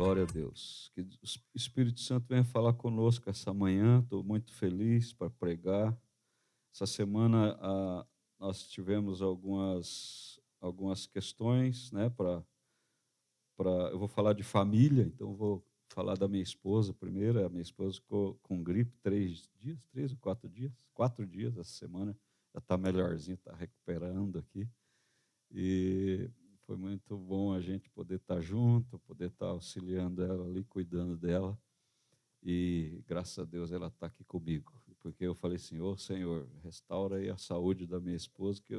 Glória a Deus. Que o Espírito Santo venha falar conosco essa manhã. Estou muito feliz para pregar. Essa semana nós tivemos algumas questões, né? Eu vou falar de família, então vou falar da minha esposa primeiro. A minha esposa ficou com gripe 3 dias, 3 ou 4 dias, 4 dias essa semana. Já está melhorzinha, está recuperando aqui. E foi muito bom a gente poder estar junto, poder estar auxiliando ela ali, cuidando dela. E graças a Deus ela está aqui comigo. Porque eu falei assim, Senhor, restaura aí a saúde da minha esposa, que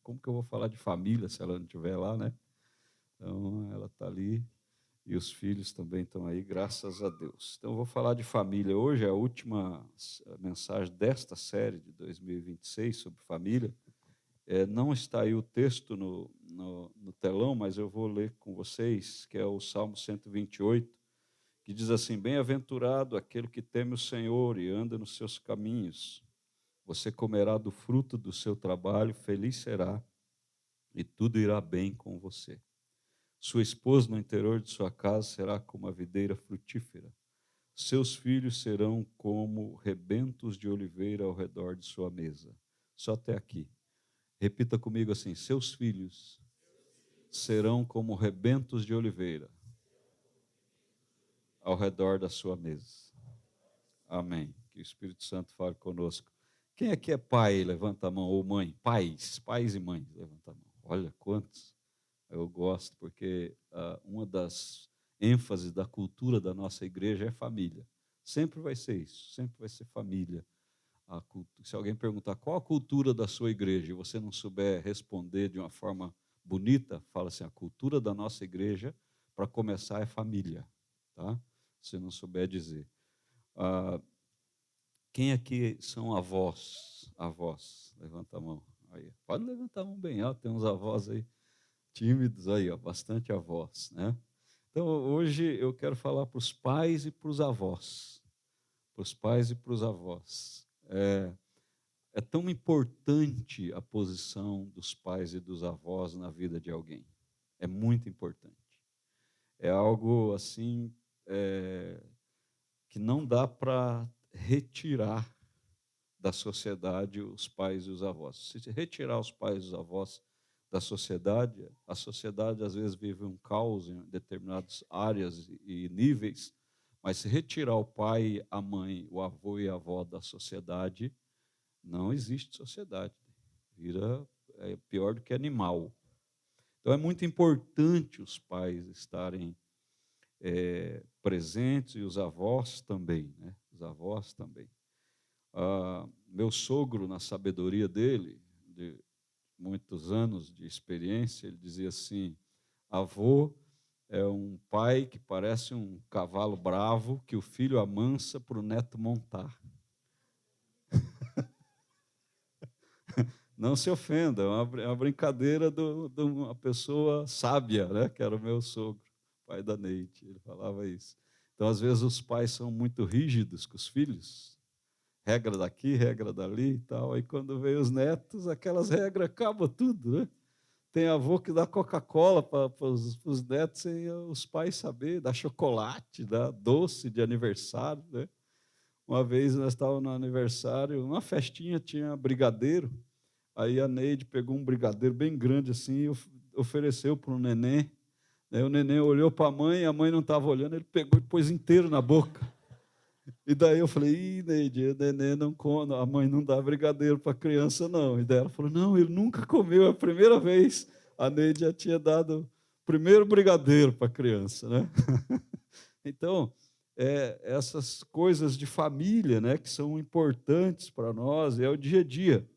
como que eu vou falar de família se ela não estiver lá, né? Então ela está ali e os filhos também estão aí, graças a Deus. Então eu vou falar de família. Hoje é a última mensagem desta série de 2026 sobre família. Não está aí o texto no telão, mas eu vou ler com vocês, que é o Salmo 128, que diz assim: Bem-aventurado aquele que teme o Senhor e anda nos seus caminhos. Você comerá do fruto do seu trabalho, feliz será, e tudo irá bem com você. Sua esposa no interior de sua casa será como a videira frutífera. Seus filhos serão como rebentos de oliveira ao redor de sua mesa. Só até aqui. Repita comigo assim: seus filhos serão como rebentos de oliveira ao redor da sua mesa. Amém. Que o Espírito Santo fale conosco. Quem aqui é pai? Levanta a mão. Ou mãe? Pais e mães, levanta a mão. Olha quantos. Eu gosto, porque uma das ênfases da cultura da nossa igreja é família. Sempre vai ser isso, sempre vai ser família. Se alguém perguntar qual a cultura da sua igreja e você não souber responder de uma forma bonita, fala assim: a cultura da nossa igreja, para começar, é família. Tá? Se não souber dizer. Quem aqui são avós? Avós, levanta a mão. Aí, pode levantar a mão bem alto, tem uns avós aí tímidos aí, ó, bastante avós, né? Então, hoje eu quero falar para os pais e para os avós. Para os pais e para os avós. É tão importante a posição dos pais e dos avós na vida de alguém. É muito importante. É algo assim que não dá para retirar da sociedade os pais e os avós. Se retirar os pais e os avós da sociedade, a sociedade às vezes vive um caos em determinadas áreas e níveis, mas se retirar o pai, a mãe, o avô e a avó da sociedade, não existe sociedade. Vira pior do que animal. Então é muito importante os pais estarem presentes e os avós também, né? Os avós também. Meu sogro, na sabedoria dele, de muitos anos de experiência, ele dizia assim: avô é um pai que parece um cavalo bravo que o filho amansa para o neto montar. Não se ofenda, é uma brincadeira de uma pessoa sábia, né? Que era o meu sogro, pai da Neide, ele falava isso. Então, às vezes, os pais são muito rígidos com os filhos, regra daqui, regra dali e tal, aí quando vem os netos, aquelas regras acabam tudo, né? Tem avô que dá Coca-Cola para os netos sem os pais saber, dá chocolate, dá doce de aniversário, né? Uma vez nós estávamos no aniversário, uma festinha, tinha brigadeiro. Aí a Neide pegou um brigadeiro bem grande assim e ofereceu para o neném. Aí o neném olhou para a mãe não estava olhando, ele pegou e pôs inteiro na boca. E daí eu falei: Neide, o neném não come, a mãe não dá brigadeiro para a criança, não. E daí ela falou: não, ele nunca comeu, é a primeira vez. A Neide já tinha dado o primeiro brigadeiro para a criança, né? Então, essas coisas de família, né, que são importantes para nós, é o dia a dia.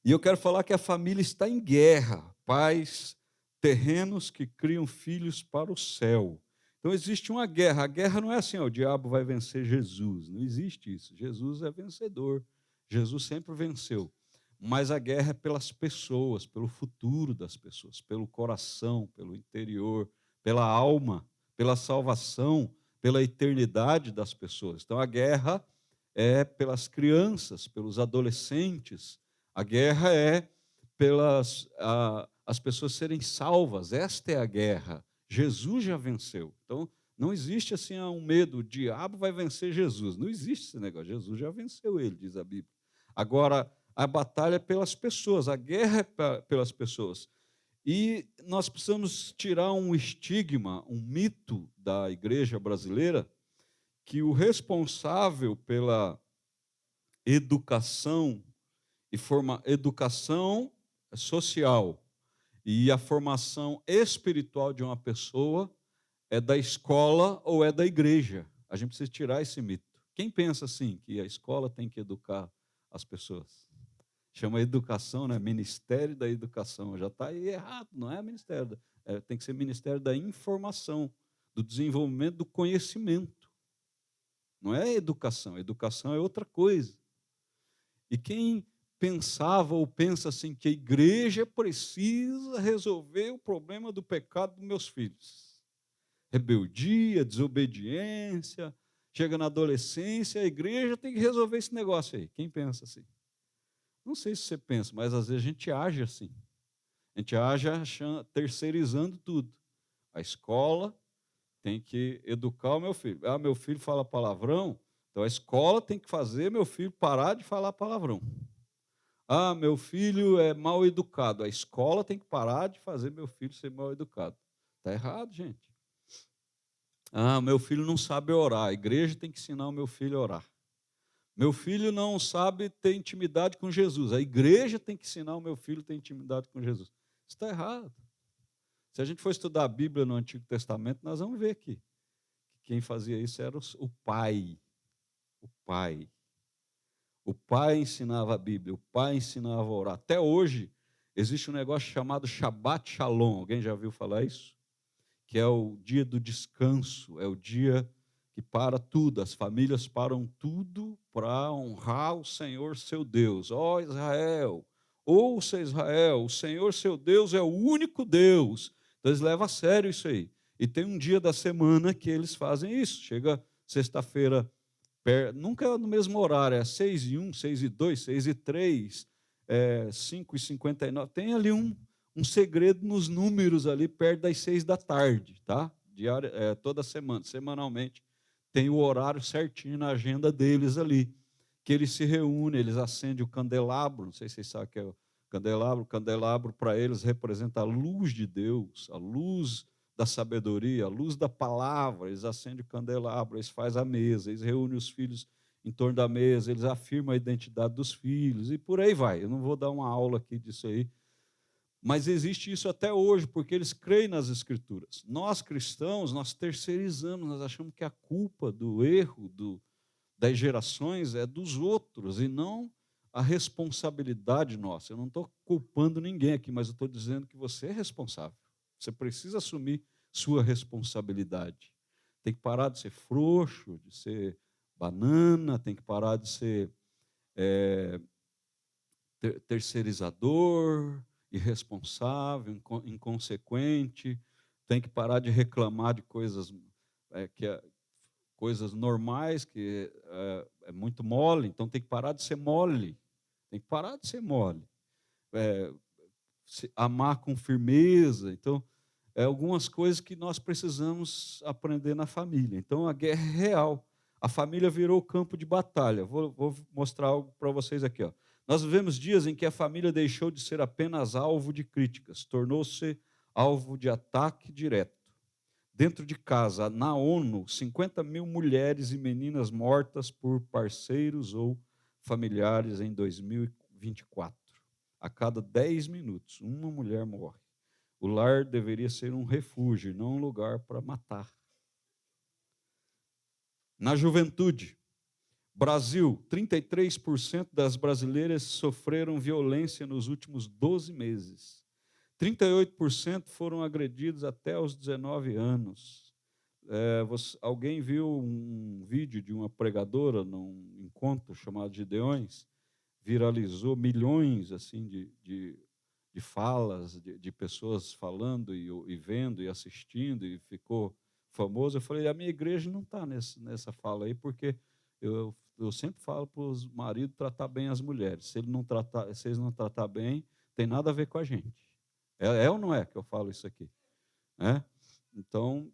E eu quero falar que a família está em guerra. Pais terrenos que criam filhos para o céu. Então existe uma guerra. A guerra não é assim: o diabo vai vencer Jesus. Não existe isso. Jesus é vencedor. Jesus sempre venceu. Mas a guerra é pelas pessoas, pelo futuro das pessoas, pelo coração, pelo interior, pela alma, pela salvação, pela eternidade das pessoas. Então a guerra é pelas crianças, pelos adolescentes. A guerra é pelas as pessoas serem salvas. Esta é a guerra. Jesus já venceu. Então, não existe assim um medo, o diabo vai vencer Jesus. Não existe esse negócio. Jesus já venceu ele, diz a Bíblia. Agora, a batalha é pelas pessoas, a guerra é pelas pessoas. E nós precisamos tirar um estigma, um mito da igreja brasileira, que o responsável pela educação educação social e a formação espiritual de uma pessoa é da escola ou é da igreja. A gente precisa tirar esse mito. Quem pensa assim, que a escola tem que educar as pessoas? Chama educação, né? Ministério da Educação. Já está aí errado, não é ministério. Tem que ser Ministério da Informação, do desenvolvimento do conhecimento. Não é educação. Educação é outra coisa. E quem pensava ou pensa assim que a igreja precisa resolver o problema do pecado dos meus filhos. Rebeldia, desobediência, chega na adolescência, a igreja tem que resolver esse negócio aí. Quem pensa assim? Não sei se você pensa, mas às vezes a gente age assim. A gente age terceirizando tudo. A escola tem que educar o meu filho. Ah, meu filho fala palavrão, então a escola tem que fazer meu filho parar de falar palavrão. Ah, meu filho é mal educado. A escola tem que parar de fazer meu filho ser mal educado. Está errado, gente. Ah, meu filho não sabe orar. A igreja tem que ensinar o meu filho a orar. Meu filho não sabe ter intimidade com Jesus. A igreja tem que ensinar o meu filho a ter intimidade com Jesus. Isso está errado. Se a gente for estudar a Bíblia no Antigo Testamento, nós vamos ver que quem fazia isso era o pai. O pai. O pai ensinava a Bíblia, o pai ensinava a orar. Até hoje, existe um negócio chamado Shabbat Shalom. Alguém já ouviu falar isso? Que é o dia do descanso, é o dia que para tudo, as famílias param tudo para honrar o Senhor seu Deus. Ó Israel, ouça Israel, o Senhor seu Deus é o único Deus. Então eles levam a sério isso aí. E tem um dia da semana que eles fazem isso. Chega sexta-feira, nunca é no mesmo horário, é 6:01, 6:02, 6:03, 5:59. Tem ali um segredo nos números ali, perto das 6 da tarde, tá? Toda semana, semanalmente, tem o horário certinho na agenda deles ali, que eles se reúnem, eles acendem o candelabro, não sei se vocês sabem o que é o candelabro para eles representa a luz de Deus, a luz da sabedoria, a luz da palavra. Eles acendem o candelabro, eles fazem a mesa, eles reúnem os filhos em torno da mesa, eles afirmam a identidade dos filhos, e por aí vai. Eu não vou dar uma aula aqui disso aí, mas existe isso até hoje, porque eles creem nas Escrituras. Nós, cristãos, nós terceirizamos, nós achamos que a culpa do erro das gerações é dos outros, e não a responsabilidade nossa. Eu não estou culpando ninguém aqui, mas eu estou dizendo que você é responsável. Você precisa assumir sua responsabilidade. Tem que parar de ser frouxo, de ser banana, tem que parar de ser terceirizador, irresponsável, inconsequente. Tem que parar de reclamar de coisas coisas normais, que é muito mole. Então tem que parar de ser mole. Tem que parar de ser mole. Amar com firmeza. Então, algumas coisas que nós precisamos aprender na família. Então, a guerra é real. A família virou campo de batalha. Vou mostrar algo para vocês aqui. Ó. Nós vivemos dias em que a família deixou de ser apenas alvo de críticas, tornou-se alvo de ataque direto. Dentro de casa, na ONU, 50 mil mulheres e meninas mortas por parceiros ou familiares em 2024. A cada 10 minutos, uma mulher morre. O lar deveria ser um refúgio, não um lugar para matar. Na juventude, Brasil, 33% das brasileiras sofreram violência nos últimos 12 meses. 38% foram agredidos até os 19 anos. Alguém viu um vídeo de uma pregadora num encontro chamado Gideões? Viralizou milhões assim de falas, de pessoas falando e vendo e assistindo, e ficou famoso. Eu falei, a minha igreja não está nessa fala aí, porque eu sempre falo para os maridos tratar bem as mulheres. Se eles não tratar bem, tem nada a ver com a gente. É ou não é que eu falo isso aqui? Então,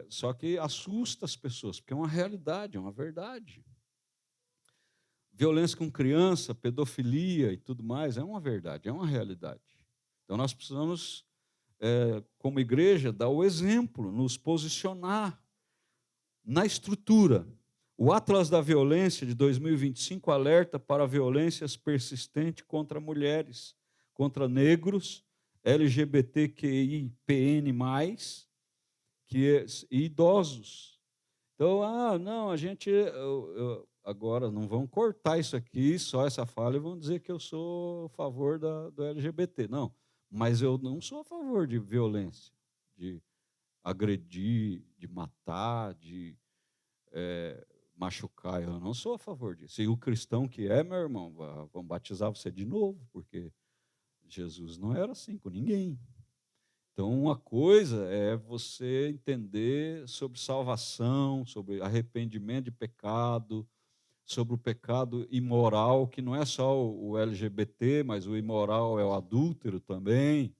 só que assusta as pessoas, porque é uma realidade, é uma verdade. Violência com criança, pedofilia e tudo mais, é uma verdade, é uma realidade. Então, nós precisamos, como igreja, dar o exemplo, nos posicionar na estrutura. O Atlas da Violência de 2025 alerta para violências persistentes contra mulheres, contra negros, LGBTQIPN+, e idosos. Então, não, a gente agora não vão cortar isso aqui, só essa fala, e vão dizer que eu sou a favor do LGBT. Não, mas eu não sou a favor de violência, de agredir, de matar, de machucar. Eu não sou a favor disso. E o cristão que meu irmão, vamos batizar você de novo, porque Jesus não era assim com ninguém. Então, uma coisa é você entender sobre salvação, sobre arrependimento de pecado, sobre o pecado imoral, que não é só o LGBT, mas o imoral é o adúltero também,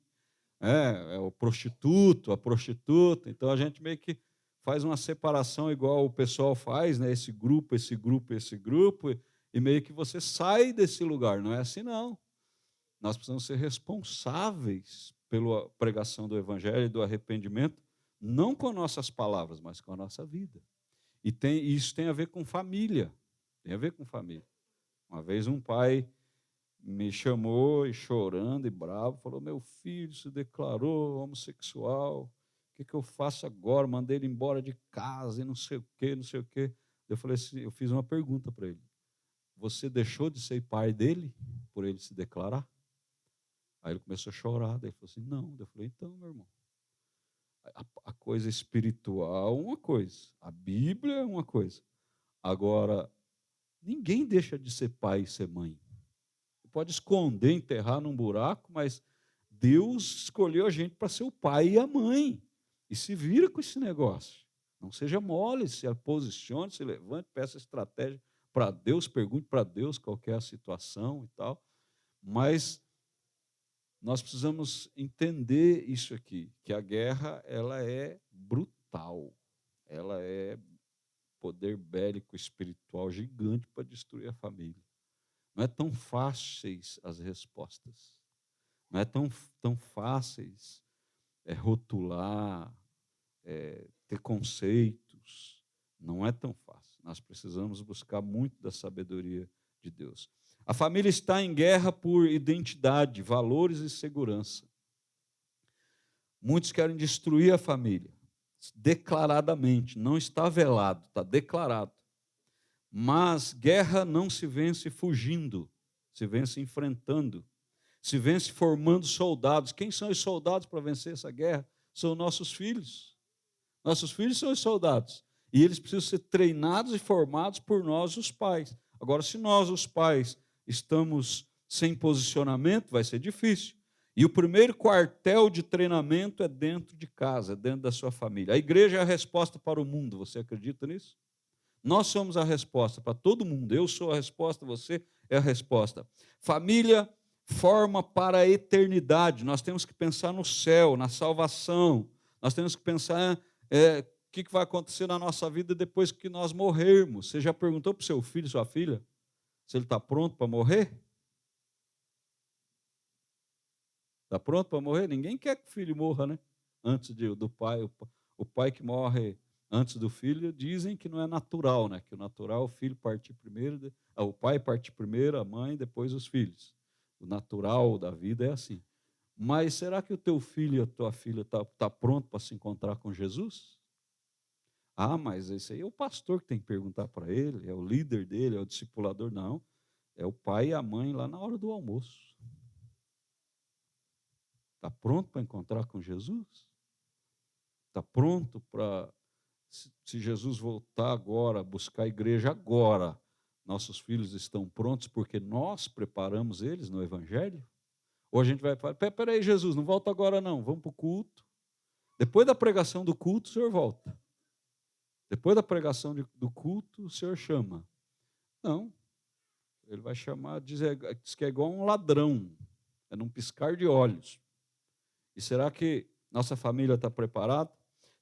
é o prostituto, a prostituta. Então, a gente meio que faz uma separação igual o pessoal faz, né? Esse grupo, e meio que você sai desse lugar. Não é assim, não. Nós precisamos ser responsáveis pela pregação do evangelho e do arrependimento, não com nossas palavras, mas com a nossa vida. E isso tem a ver com família. Tem a ver com família. Uma vez um pai me chamou, e chorando e bravo, falou: meu filho se declarou homossexual, o que eu faço agora? Mandei ele embora de casa e não sei o quê, não sei o quê. Eu falei assim, eu fiz uma pergunta para ele: você deixou de ser pai dele por ele se declarar? Aí ele começou a chorar, daí ele falou assim, não. Eu falei, então, meu irmão, a coisa espiritual é uma coisa, a Bíblia é uma coisa. Agora, ninguém deixa de ser pai e ser mãe. Você pode esconder, enterrar num buraco, mas Deus escolheu a gente para ser o pai e a mãe. E se vira com esse negócio. Não seja mole, se posicione, se levante, peça estratégia para Deus, pergunte para Deus qual é a situação e tal. Mas nós precisamos entender isso aqui, que a guerra ela é brutal, ela é poder bélico espiritual gigante para destruir a família. Não é tão fáceis as respostas, não é tão fáceis rotular, ter conceitos, não é tão fácil. Nós precisamos buscar muito da sabedoria de Deus. A família está em guerra por identidade, valores e segurança. Muitos querem destruir a família, declaradamente, não está velado, está declarado. Mas guerra não se vence fugindo, se vence enfrentando, se vence formando soldados. Quem são os soldados para vencer essa guerra? São nossos filhos. Nossos filhos são os soldados. E eles precisam ser treinados e formados por nós, os pais. Agora, se nós, os pais, estamos sem posicionamento, vai ser difícil. E o primeiro quartel de treinamento é dentro de casa, é dentro da sua família. A igreja é a resposta para o mundo, você acredita nisso? Nós somos a resposta para todo mundo. Eu sou a resposta, você é a resposta. Família forma para a eternidade. Nós temos que pensar no céu, na salvação. Nós temos que pensar o que vai acontecer na nossa vida depois que nós morrermos. Você já perguntou para o seu filho, sua filha, se ele está pronto para morrer? Está pronto para morrer? Ninguém quer que o filho morra, né? Antes do pai. O pai que morre antes do filho, dizem que não é natural, né? Que o natural é o filho partir primeiro, o pai partir primeiro, a mãe, depois os filhos. O natural da vida é assim. Mas será que o teu filho e a tua filha tá pronto para se encontrar com Jesus? Mas esse aí é o pastor que tem que perguntar para ele, é o líder dele, é o discipulador. Não, é o pai e a mãe lá na hora do almoço. Está pronto para encontrar com Jesus? Está pronto para, se Jesus voltar agora, buscar a igreja agora, nossos filhos estão prontos porque nós preparamos eles no Evangelho? Ou a gente vai falar, peraí, Jesus, não volta agora não, vamos para o culto. Depois da pregação do culto, o senhor volta. Depois da pregação do culto, o senhor chama. Não, ele vai chamar, diz que é igual um ladrão, é num piscar de olhos. E será que nossa família está preparada?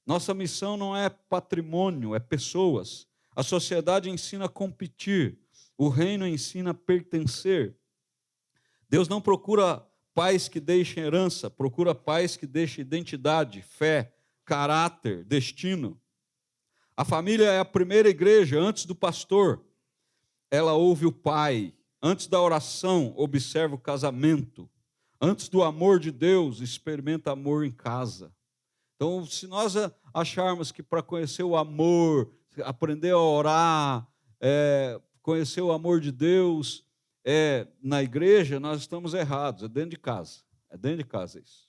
Nossa missão não é patrimônio, é pessoas. A sociedade ensina a competir, o reino ensina a pertencer. Deus não procura pais que deixem herança, procura pais que deixem identidade, fé, caráter, destino. A família é a primeira igreja antes do pastor. Ela ouve o pai. Antes da oração, observa o casamento. Antes do amor de Deus, experimenta amor em casa. Então, se nós acharmos que para conhecer o amor, aprender a orar, conhecer o amor de Deus na igreja, nós estamos errados, é dentro de casa. É dentro de casa isso.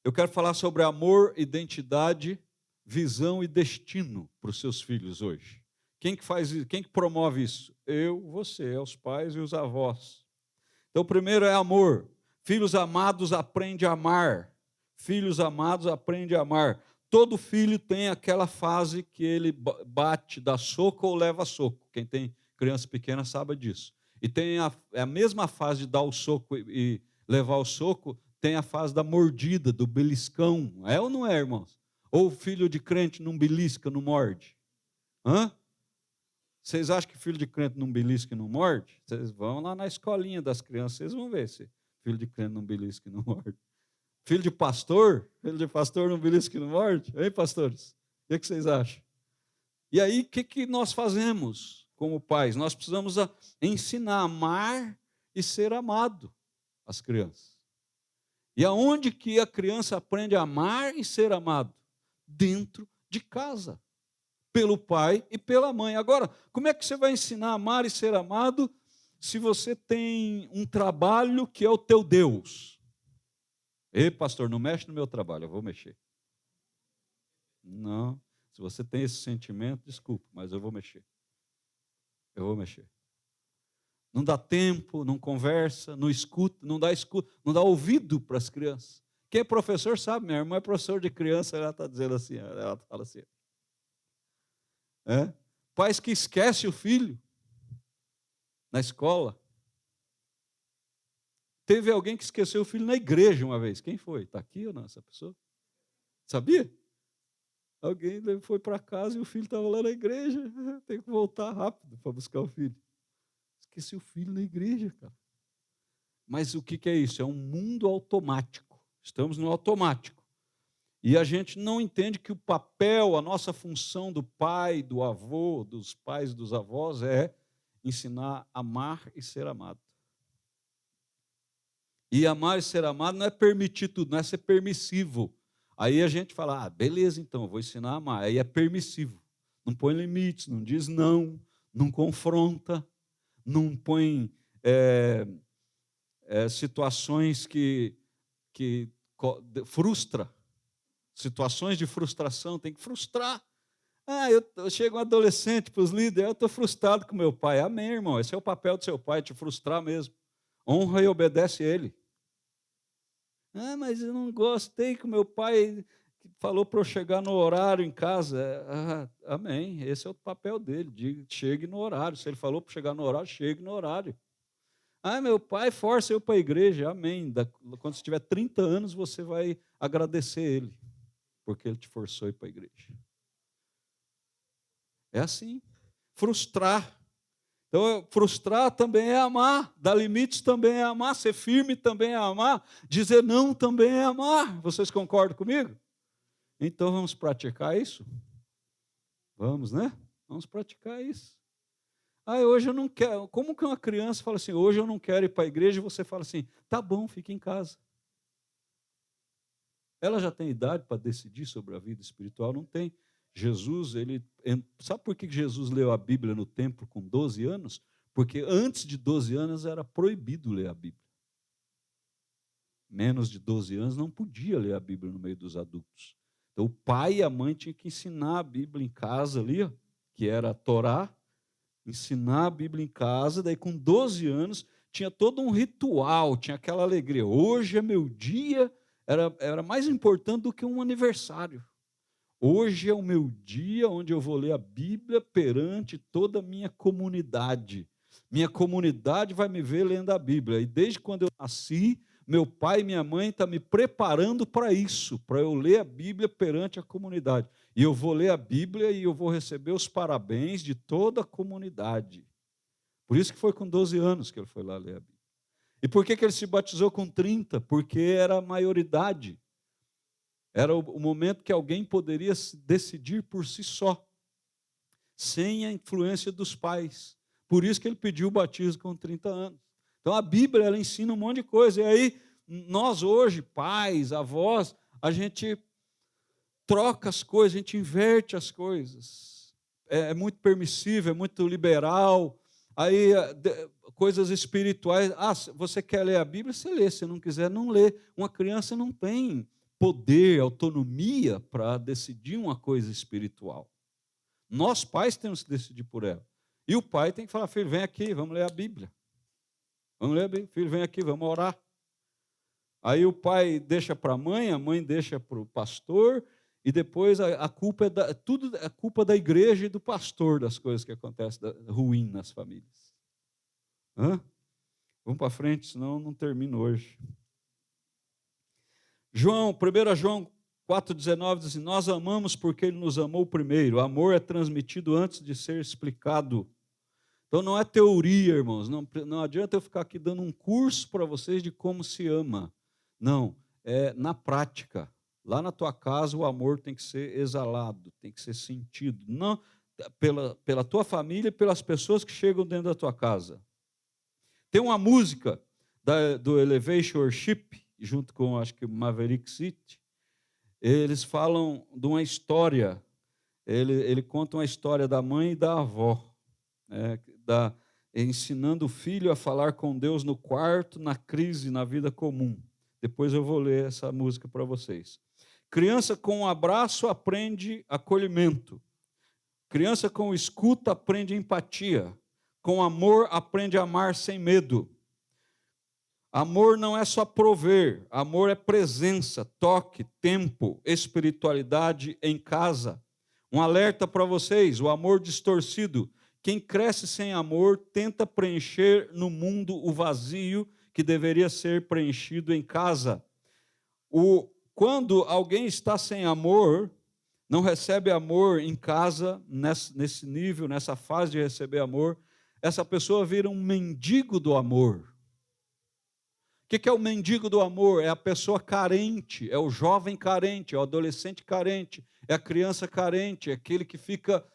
Eu quero falar sobre amor, identidade, visão e destino para os seus filhos hoje. Quem que faz isso? Quem que promove isso? Eu, você, os pais e os avós. Então, o primeiro é amor. Filhos amados aprendem a amar. Filhos amados aprendem a amar. Todo filho tem aquela fase que ele bate, dá soco ou leva soco. Quem tem criança pequena sabe disso. E tem a mesma fase de dar o soco e levar o soco, tem a fase da mordida, do beliscão. É ou não é, irmãos? Ou filho de crente não belisca, não morde? Hã? Vocês acham que filho de crente não belisca e não morde? Vocês vão lá na escolinha das crianças, vocês vão ver se filho de crente não belisca e não morde. Filho de pastor não belisca e não morde? Hein, pastores? O que vocês acham? E aí, o que nós fazemos como pais? Nós precisamos ensinar a amar e ser amado às crianças. E aonde que a criança aprende a amar e ser amado? Dentro de casa. Pelo pai e pela mãe. Agora, como é que você vai ensinar a amar e ser amado se você tem um trabalho que é o teu Deus? Ei, pastor, não mexe no meu trabalho, eu vou mexer. Não, se você tem esse sentimento, desculpa, mas eu vou mexer. Eu vou mexer. Não dá tempo, não conversa, não escuta, não dá ouvido para as crianças. Quem é professor sabe, minha irmã é professor de criança, ela está dizendo assim, ela fala assim. Pais que esquecem o filho na escola. Teve alguém que esqueceu o filho na igreja uma vez. Quem foi? Está aqui ou não essa pessoa? Sabia? Alguém foi para casa e o filho estava lá na igreja. Tem que voltar rápido para buscar o filho. Esqueci o filho na igreja, cara. Mas o que é isso? É um mundo automático. Estamos no automático. E a gente não entende que o papel, a nossa função do pai, do avô, dos pais, dos avós é ensinar a amar e ser amado. E amar e ser amado não é permitir tudo, não é ser permissivo. Aí a gente fala, beleza, então, eu vou ensinar a amar. Aí é permissivo. Não põe limites, não diz não, não confronta, não põe situações que frustra. Situações de frustração, tem que frustrar. Eu chego um adolescente para os líderes, eu estou frustrado com meu pai. Amém, irmão, esse é o papel do seu pai, te frustrar mesmo. Honra e obedece ele. Mas eu não gostei que o meu pai falou para eu chegar no horário em casa. Amém, esse é o papel dele, chegue no horário. Se ele falou para chegar no horário, chegue no horário. Meu pai força eu para a igreja. Amém, quando você tiver 30 anos, você vai agradecer ele, porque ele te forçou a ir para a igreja. É assim, frustrar. Então, frustrar também é amar, dar limites também é amar, ser firme também é amar, dizer não também é amar. Vocês concordam comigo? Então, vamos praticar isso? Vamos, né? Vamos praticar isso. Hoje eu não quero. Como que uma criança fala assim, hoje eu não quero ir para a igreja, e você fala assim, tá bom, fica em casa. Ela já tem idade para decidir sobre a vida espiritual? Não tem. Jesus, sabe por que Jesus leu a Bíblia no templo com 12 anos? Porque antes de 12 anos era proibido ler a Bíblia. Menos de 12 anos não podia ler a Bíblia no meio dos adultos. Então o pai e a mãe tinham que ensinar a Bíblia em casa ali, que era a Torá, ensinar a Bíblia em casa, daí com 12 anos tinha todo um ritual, tinha aquela alegria. Hoje é meu dia, era mais importante do que um aniversário. Hoje é o meu dia onde eu vou ler a Bíblia perante toda a minha comunidade. Minha comunidade vai me ver lendo a Bíblia. E desde quando eu nasci, meu pai e minha mãe estão me preparando para isso, para eu ler a Bíblia perante a comunidade. E eu vou ler a Bíblia e eu vou receber os parabéns de toda a comunidade. Por isso que foi com 12 anos que ele foi lá ler a Bíblia. E por que ele se batizou com 30? Porque era a maioridade. Era o momento que alguém poderia decidir por si só, sem a influência dos pais. Por isso que ele pediu o batismo com 30 anos. Então a Bíblia, ela ensina um monte de coisa. E aí, nós hoje, pais, avós, a gente troca as coisas, a gente inverte as coisas. É muito permissível, é muito liberal. Aí, coisas espirituais. Você quer ler a Bíblia? Você lê. Se não quiser, não lê. Uma criança não tem poder, autonomia para decidir uma coisa espiritual. Nós, pais, temos que decidir por ela. E o pai tem que falar: filho, vem aqui, vamos ler a Bíblia. Vamos ler a Bíblia. Filho, vem aqui, vamos orar. Aí o pai deixa para a mãe deixa para o pastor, e depois a culpa é tudo é culpa da igreja e do pastor, das coisas que acontecem ruim nas famílias. Vamos para frente, senão não termino hoje. 1 João 4,19 diz assim: nós amamos porque ele nos amou primeiro. O amor é transmitido antes de ser explicado. Então não é teoria, irmãos. Não adianta eu ficar aqui dando um curso para vocês de como se ama. Não, é na prática. Lá na tua casa o amor tem que ser exalado, tem que ser sentido. Não pela tua família e pelas pessoas que chegam dentro da tua casa. Tem uma música do Elevation Worship, junto com, acho que, Maverick City. Eles falam de uma história. Ele conta uma história da mãe e da avó, ensinando o filho a falar com Deus no quarto, na crise, na vida comum. Depois eu vou ler essa música para vocês. Criança com um abraço aprende acolhimento. Criança com escuta aprende empatia. Com amor aprende a amar sem medo. Amor não é só prover, amor é presença, toque, tempo, espiritualidade em casa. Um alerta para vocês: o amor distorcido. Quem cresce sem amor tenta preencher no mundo o vazio que deveria ser preenchido em casa. Quando alguém está sem amor, não recebe amor em casa, nesse nível, nessa fase de receber amor, essa pessoa vira um mendigo do amor. O que é o mendigo do amor? É a pessoa carente, é o jovem carente, é o adolescente carente, é a criança carente, é aquele que fica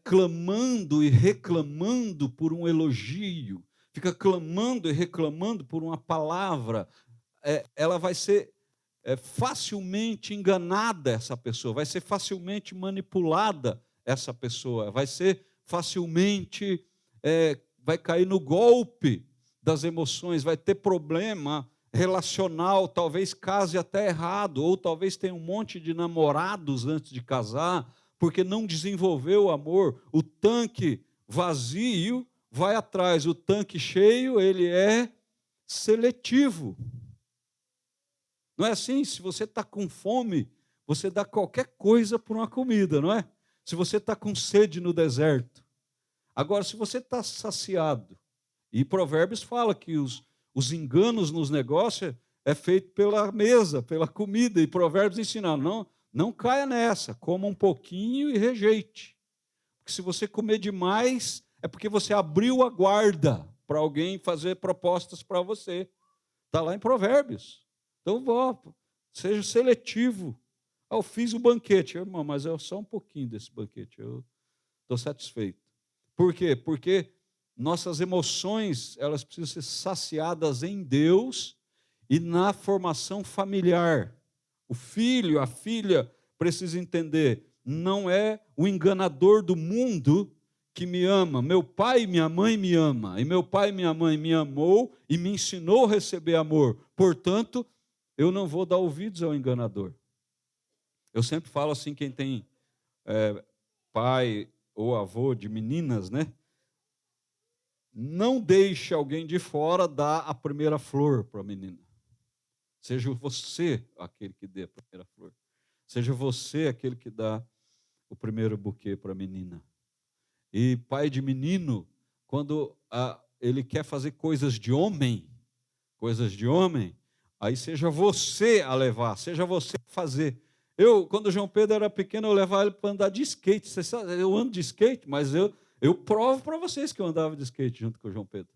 clamando e reclamando por um elogio, fica clamando e reclamando por uma palavra. Ela vai ser facilmente enganada, essa pessoa, vai ser facilmente manipulada, essa pessoa, vai ser facilmente, vai cair no golpe das emoções, vai ter problema relacional, talvez case até errado, ou talvez tenha um monte de namorados antes de casar, porque não desenvolveu o amor. O tanque vazio vai atrás, o tanque cheio, ele é seletivo. Não é assim? Se você está com fome, você dá qualquer coisa por uma comida, não é? Se você está com sede no deserto. Agora, se você está saciado, e Provérbios fala que os enganos nos negócios é feito pela mesa, pela comida, e Provérbios ensina: não caia nessa, coma um pouquinho e rejeite. Porque se você comer demais, é porque você abriu a guarda para alguém fazer propostas para você. Está lá em Provérbios. Então, seja seletivo. Eu fiz o banquete, irmão, mas é só um pouquinho desse banquete, eu estou satisfeito. Por quê? Porque nossas emoções, elas precisam ser saciadas em Deus e na formação familiar. O filho, a filha, precisa entender: não é o enganador do mundo que me ama. Meu pai e minha mãe me amam. E meu pai e minha mãe me amou e me ensinou a receber amor. Portanto, eu não vou dar ouvidos ao enganador. Eu sempre falo assim, quem tem pai ou avô de meninas, né? Não deixe alguém de fora dar a primeira flor para a menina. Seja você aquele que dê a primeira flor. Seja você aquele que dá o primeiro buquê para a menina. E pai de menino, quando ele quer fazer coisas de homem, Aí seja você a levar, seja você a fazer. Quando o João Pedro era pequeno, eu levava ele para andar de skate. Você sabe, eu ando de skate, mas eu provo para vocês que eu andava de skate junto com o João Pedro.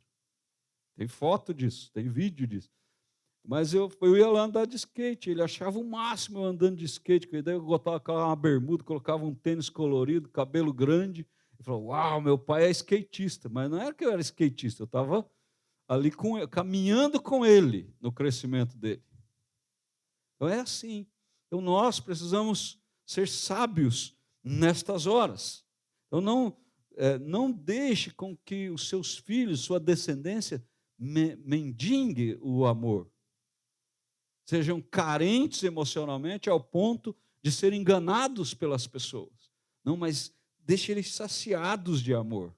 Tem foto disso, tem vídeo disso. Mas eu ia lá andar de skate, ele achava o máximo eu andando de skate, daí eu botava uma bermuda, colocava um tênis colorido, cabelo grande, e falou, uau, meu pai é skatista. Mas não era que eu era skatista, eu estava ali caminhando com ele no crescimento dele. Então é assim. Então nós precisamos ser sábios nestas horas. Então não deixe com que os seus filhos, sua descendência, mendigue o amor. Sejam carentes emocionalmente ao ponto de serem enganados pelas pessoas. Não, mas deixe eles saciados de amor.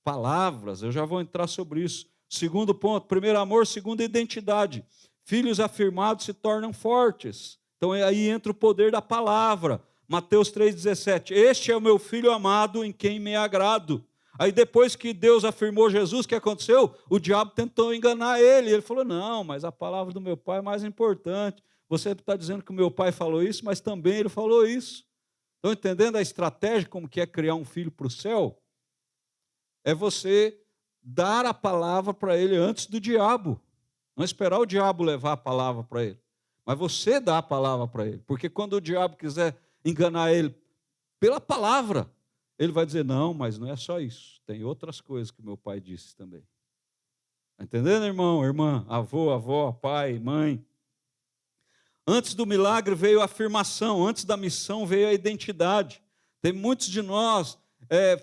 Palavras, eu já vou entrar sobre isso. Segundo ponto, primeiro amor, segunda identidade. Filhos afirmados se tornam fortes. Então aí entra o poder da palavra. Mateus 3,17. Este é o meu filho amado em quem me agrado. Aí depois que Deus afirmou Jesus, o que aconteceu? O diabo tentou enganar ele. Ele falou, não, mas a palavra do meu pai é mais importante. Você está dizendo que o meu pai falou isso, mas também ele falou isso. Estão entendendo a estratégia, como que é criar um filho para o céu? É você dar a palavra para ele antes do diabo. Não esperar o diabo levar a palavra para ele. Mas você dá a palavra para ele. Porque quando o diabo quiser enganar ele pela palavra, ele vai dizer, não, mas não é só isso. Tem outras coisas que meu pai disse também. Está entendendo, irmão, irmã, avô, avó, pai, mãe? Antes do milagre veio a afirmação, antes da missão veio a identidade. Tem muitos de nós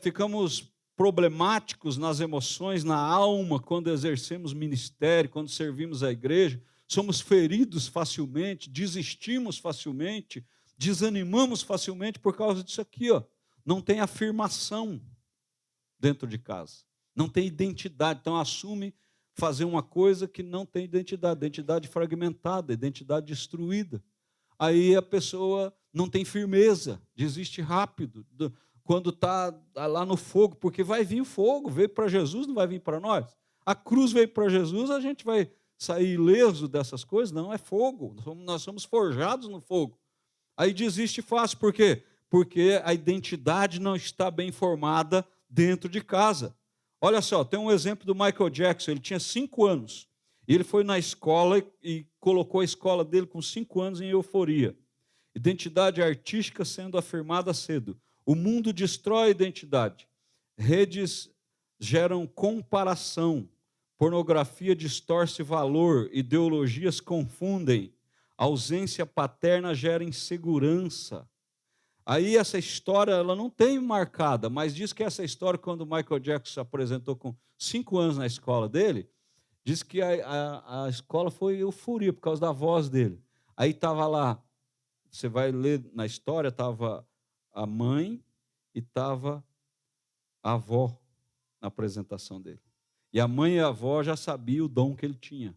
ficamos problemáticos nas emoções, na alma, quando exercemos ministério, quando servimos a igreja. Somos feridos facilmente, desistimos facilmente, desanimamos facilmente por causa disso aqui, ó. Não tem afirmação dentro de casa, não tem identidade, então assume fazer uma coisa que não tem identidade fragmentada, identidade destruída. Aí a pessoa não tem firmeza, desiste rápido, quando está lá no fogo, porque vai vir o fogo, veio para Jesus, não vai vir para nós. A cruz veio para Jesus, a gente vai sair ileso dessas coisas? Não, é fogo, nós somos forjados no fogo. Aí desiste fácil, por quê? Porque a identidade não está bem formada dentro de casa. Olha só, tem um exemplo do Michael Jackson, ele tinha 5 anos, e ele foi na escola e colocou a escola dele com 5 anos em euforia. Identidade artística sendo afirmada cedo. O mundo destrói a identidade. Redes geram comparação. Pornografia distorce valor. Ideologias confundem. A ausência paterna gera insegurança. Aí essa história, ela não tem marcada, mas diz que essa história, quando o Michael Jackson se apresentou com 5 anos na escola dele, diz que a escola foi euforia por causa da voz dele. Aí estava lá, você vai ler na história, estava a mãe e estava a avó na apresentação dele. E a mãe e a avó já sabiam o dom que ele tinha.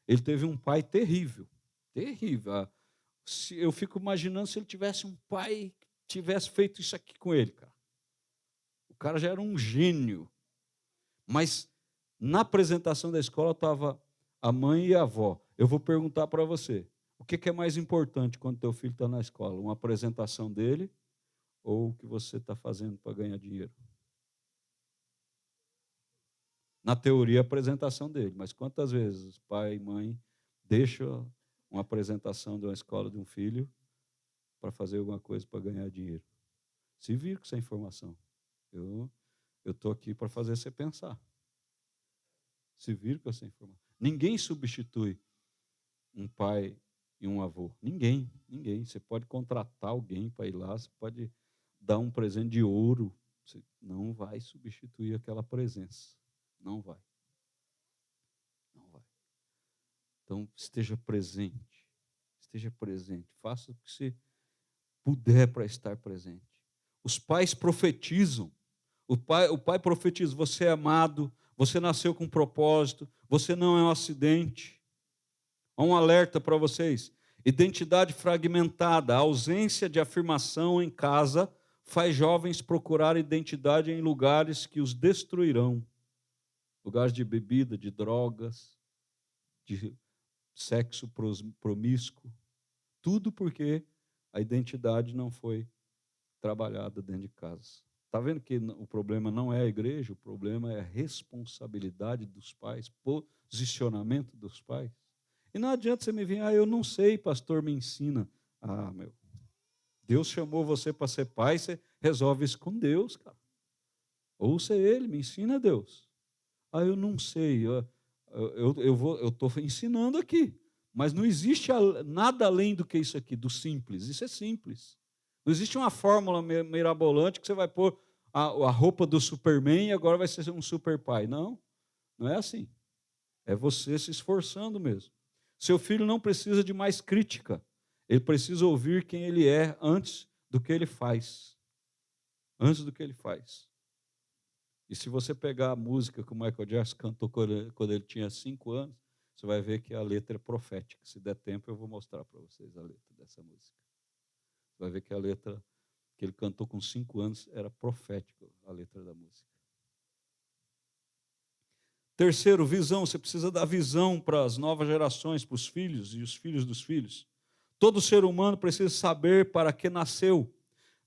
Ele teve um pai terrível, terrível. Eu fico imaginando se ele tivesse um pai que tivesse feito isso aqui com ele, cara. O cara já era um gênio. Mas na apresentação da escola estava a mãe e a avó. Eu vou perguntar para você, o que é mais importante quando teu filho está na escola? Uma apresentação dele ou o que você está fazendo para ganhar dinheiro? Na teoria, a apresentação dele, mas quantas vezes pai e mãe deixam uma apresentação de uma escola de um filho para fazer alguma coisa para ganhar dinheiro? Se vira com essa informação. Eu estou aqui para fazer você pensar. Se vira com essa informação. Ninguém substitui um pai e um avô. Ninguém. Você pode contratar alguém para ir lá, você pode dar um presente de ouro. Você não vai substituir aquela presença. Não vai. Não vai. Então, esteja presente. Esteja presente. Faça o que você puder para estar presente. Os pais profetizam. O pai profetiza, você é amado, você nasceu com propósito, você não é um acidente. Há um alerta para vocês. Identidade fragmentada, a ausência de afirmação em casa faz jovens procurar identidade em lugares que os destruirão. Lugares de bebida, de drogas, de sexo promíscuo, tudo porque a identidade não foi trabalhada dentro de casa. Está vendo que o problema não é a igreja, o problema é a responsabilidade dos pais, posicionamento dos pais. E não adianta você me vir, eu não sei, pastor, me ensina. Meu, Deus chamou você para ser pai, você resolve isso com Deus, cara. Ouça Ele, me ensina Deus. Eu não sei, eu estou ensinando aqui, mas não existe nada além do que isso aqui, do simples. Isso é simples. Não existe uma fórmula mirabolante que você vai pôr a roupa do Superman e agora vai ser um super pai. Não, não é assim. É você se esforçando mesmo. Seu filho não precisa de mais crítica. Ele precisa ouvir quem ele é antes do que ele faz. Antes do que ele faz. E se você pegar a música que o Michael Jackson cantou quando ele tinha 5 anos, você vai ver que a letra é profética. Se der tempo, eu vou mostrar para vocês a letra dessa música. Você vai ver que a letra que ele cantou com 5 anos era profética, a letra da música. Terceiro, visão. Você precisa dar visão para as novas gerações, para os filhos e os filhos dos filhos. Todo ser humano precisa saber para que nasceu.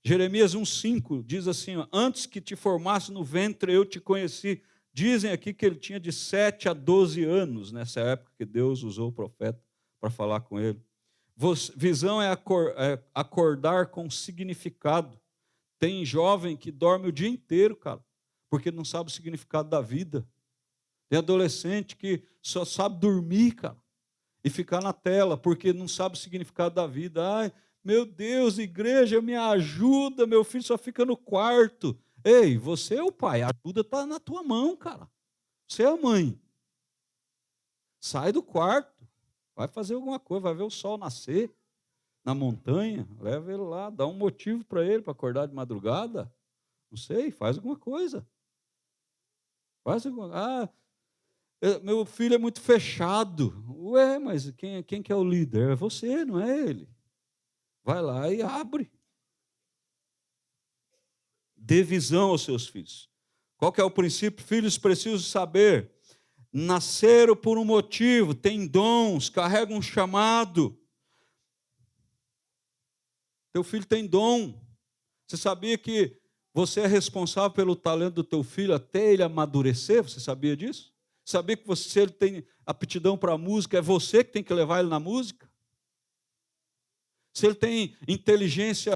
Jeremias 1,5 diz assim, antes que te formasse no ventre, eu te conheci. Dizem aqui que ele tinha de 7 a 12 anos, nessa época que Deus usou o profeta para falar com ele. Visão é acordar com significado. Tem jovem que dorme o dia inteiro, cara, porque não sabe o significado da vida. Tem adolescente que só sabe dormir, cara, e ficar na tela, porque não sabe o significado da vida. Meu Deus, igreja, me ajuda, meu filho só fica no quarto. Ei, você é o pai, a ajuda está na tua mão, cara. Você é a mãe. Sai do quarto, vai fazer alguma coisa, vai ver o sol nascer na montanha, leva ele lá, dá um motivo para ele para acordar de madrugada. Não sei, faz alguma coisa. Faz alguma meu filho é muito fechado. Ué, mas quem que é o líder? É você, não é ele. Vai lá e abre. Dê visão aos seus filhos. Qual que é o princípio? Filhos precisam saber. Nasceram por um motivo, têm dons, carregam um chamado. Teu filho tem dom. Você sabia que você é responsável pelo talento do teu filho até ele amadurecer? Você sabia disso? Sabia que se ele tem aptidão para a música, é você que tem que levar ele na música? Se ele tem inteligência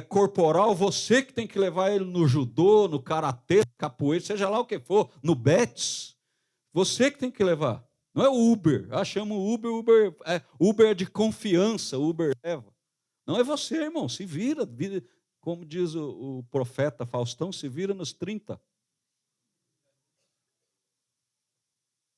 corporal, você que tem que levar ele no judô, no karatê, capoeira, seja lá o que for, no Betis. Você que tem que levar. Não é o Uber. Chama o Uber é de confiança, Uber leva. Não é você, irmão, se vira, como diz o profeta Faustão, se vira nos 30.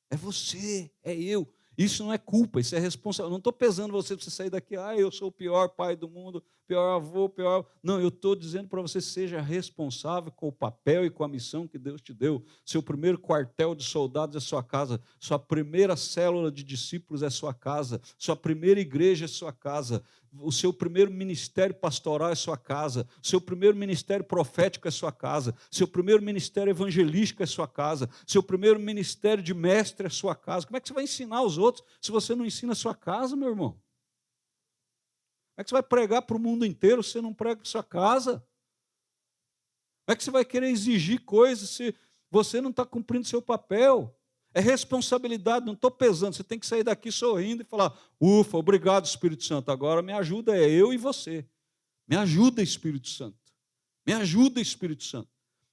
É você, é eu. Isso não é culpa, isso é responsabilidade. Não estou pesando você para você sair daqui, eu sou o pior pai do mundo, pior avô, pior... Não, eu estou dizendo para você, seja responsável com o papel e com a missão que Deus te deu. Seu primeiro quartel de soldados é sua casa, sua primeira célula de discípulos é sua casa, sua primeira igreja é sua casa, o seu primeiro ministério pastoral é sua casa, seu primeiro ministério profético é sua casa, seu primeiro ministério evangelístico é sua casa, seu primeiro ministério de mestre é sua casa. Como é que você vai ensinar os outros se você não ensina a sua casa, meu irmão? Como é que você vai pregar para o mundo inteiro se você não prega para a sua casa? Como é que você vai querer exigir coisas se você não está cumprindo seu papel? É responsabilidade, não estou pesando. Você tem que sair daqui sorrindo e falar, ufa, obrigado, Espírito Santo. Agora me ajuda, é eu e você. Me ajuda, Espírito Santo. Me ajuda, Espírito Santo.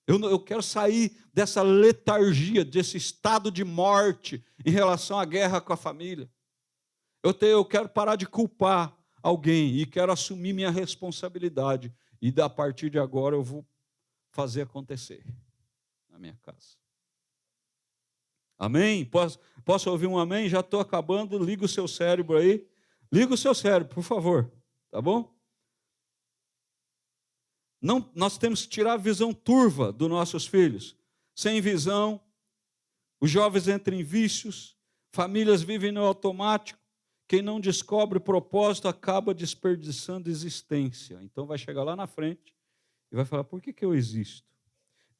Eu quero sair dessa letargia, desse estado de morte em relação à guerra com a família. Eu quero parar de culpar alguém e quero assumir minha responsabilidade. E a partir de agora eu vou fazer acontecer na minha casa. Amém? Posso ouvir um amém? Já estou acabando. Liga o seu cérebro aí. Liga o seu cérebro, por favor. Tá bom? Não, nós temos que tirar a visão turva dos nossos filhos. Sem visão, os jovens entram em vícios, famílias vivem no automático. Quem não descobre o propósito acaba desperdiçando existência. Então vai chegar lá na frente e vai falar, por que eu existo?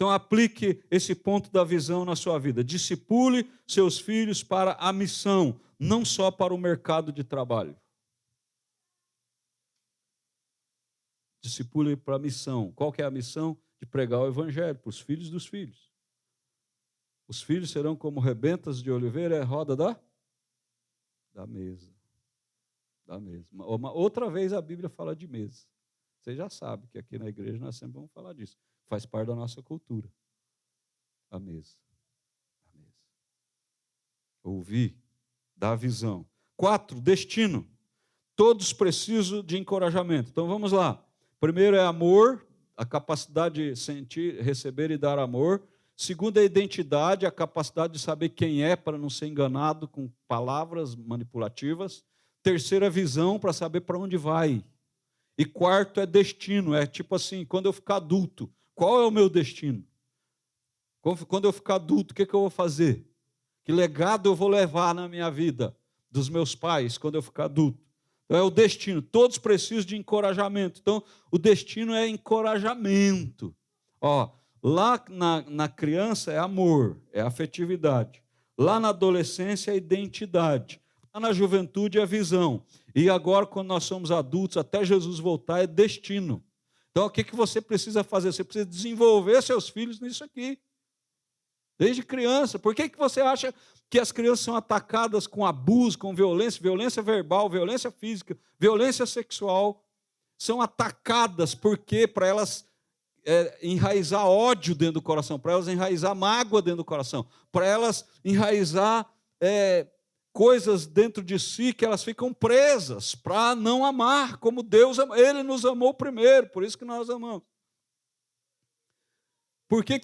Então aplique esse ponto da visão na sua vida. Discipule seus filhos para a missão, não só para o mercado de trabalho. Discipule para a missão. Qual que é a missão? De pregar o evangelho para os filhos dos filhos. Os filhos serão como rebentas de oliveira, é roda da mesa. Da mesa. Outra vez a Bíblia fala de mesa. Você já sabe que aqui na igreja nós sempre vamos falar disso. Faz parte da nossa cultura. A mesa. A mesa. Ouvir, dar visão. 4, destino. Todos precisam de encorajamento. Então vamos lá. Primeiro é amor, a capacidade de sentir, receber e dar amor. Segundo é identidade, a capacidade de saber quem é para não ser enganado com palavras manipulativas. Terceiro é visão, para saber para onde vai. E quarto é destino, é tipo assim, quando eu ficar adulto, qual é o meu destino? Quando eu ficar adulto, o que eu vou fazer? Que legado eu vou levar na minha vida dos meus pais quando eu ficar adulto? Então é o destino, todos precisam de encorajamento. Então o destino é encorajamento. Lá na criança é amor, é afetividade. Lá na adolescência é identidade. Lá na juventude é visão. E agora, quando nós somos adultos, até Jesus voltar, é destino. Então, o que você precisa fazer? Você precisa desenvolver seus filhos nisso aqui. Desde criança. Por que você acha que as crianças são atacadas com abuso, com violência, violência verbal, violência física, violência sexual? São atacadas porque para elas enraizar ódio dentro do coração, para elas enraizar mágoa dentro do coração, para elas enraizar coisas dentro de si que elas ficam presas para não amar como Deus ama. Ele nos amou primeiro, por isso que nós amamos. Por que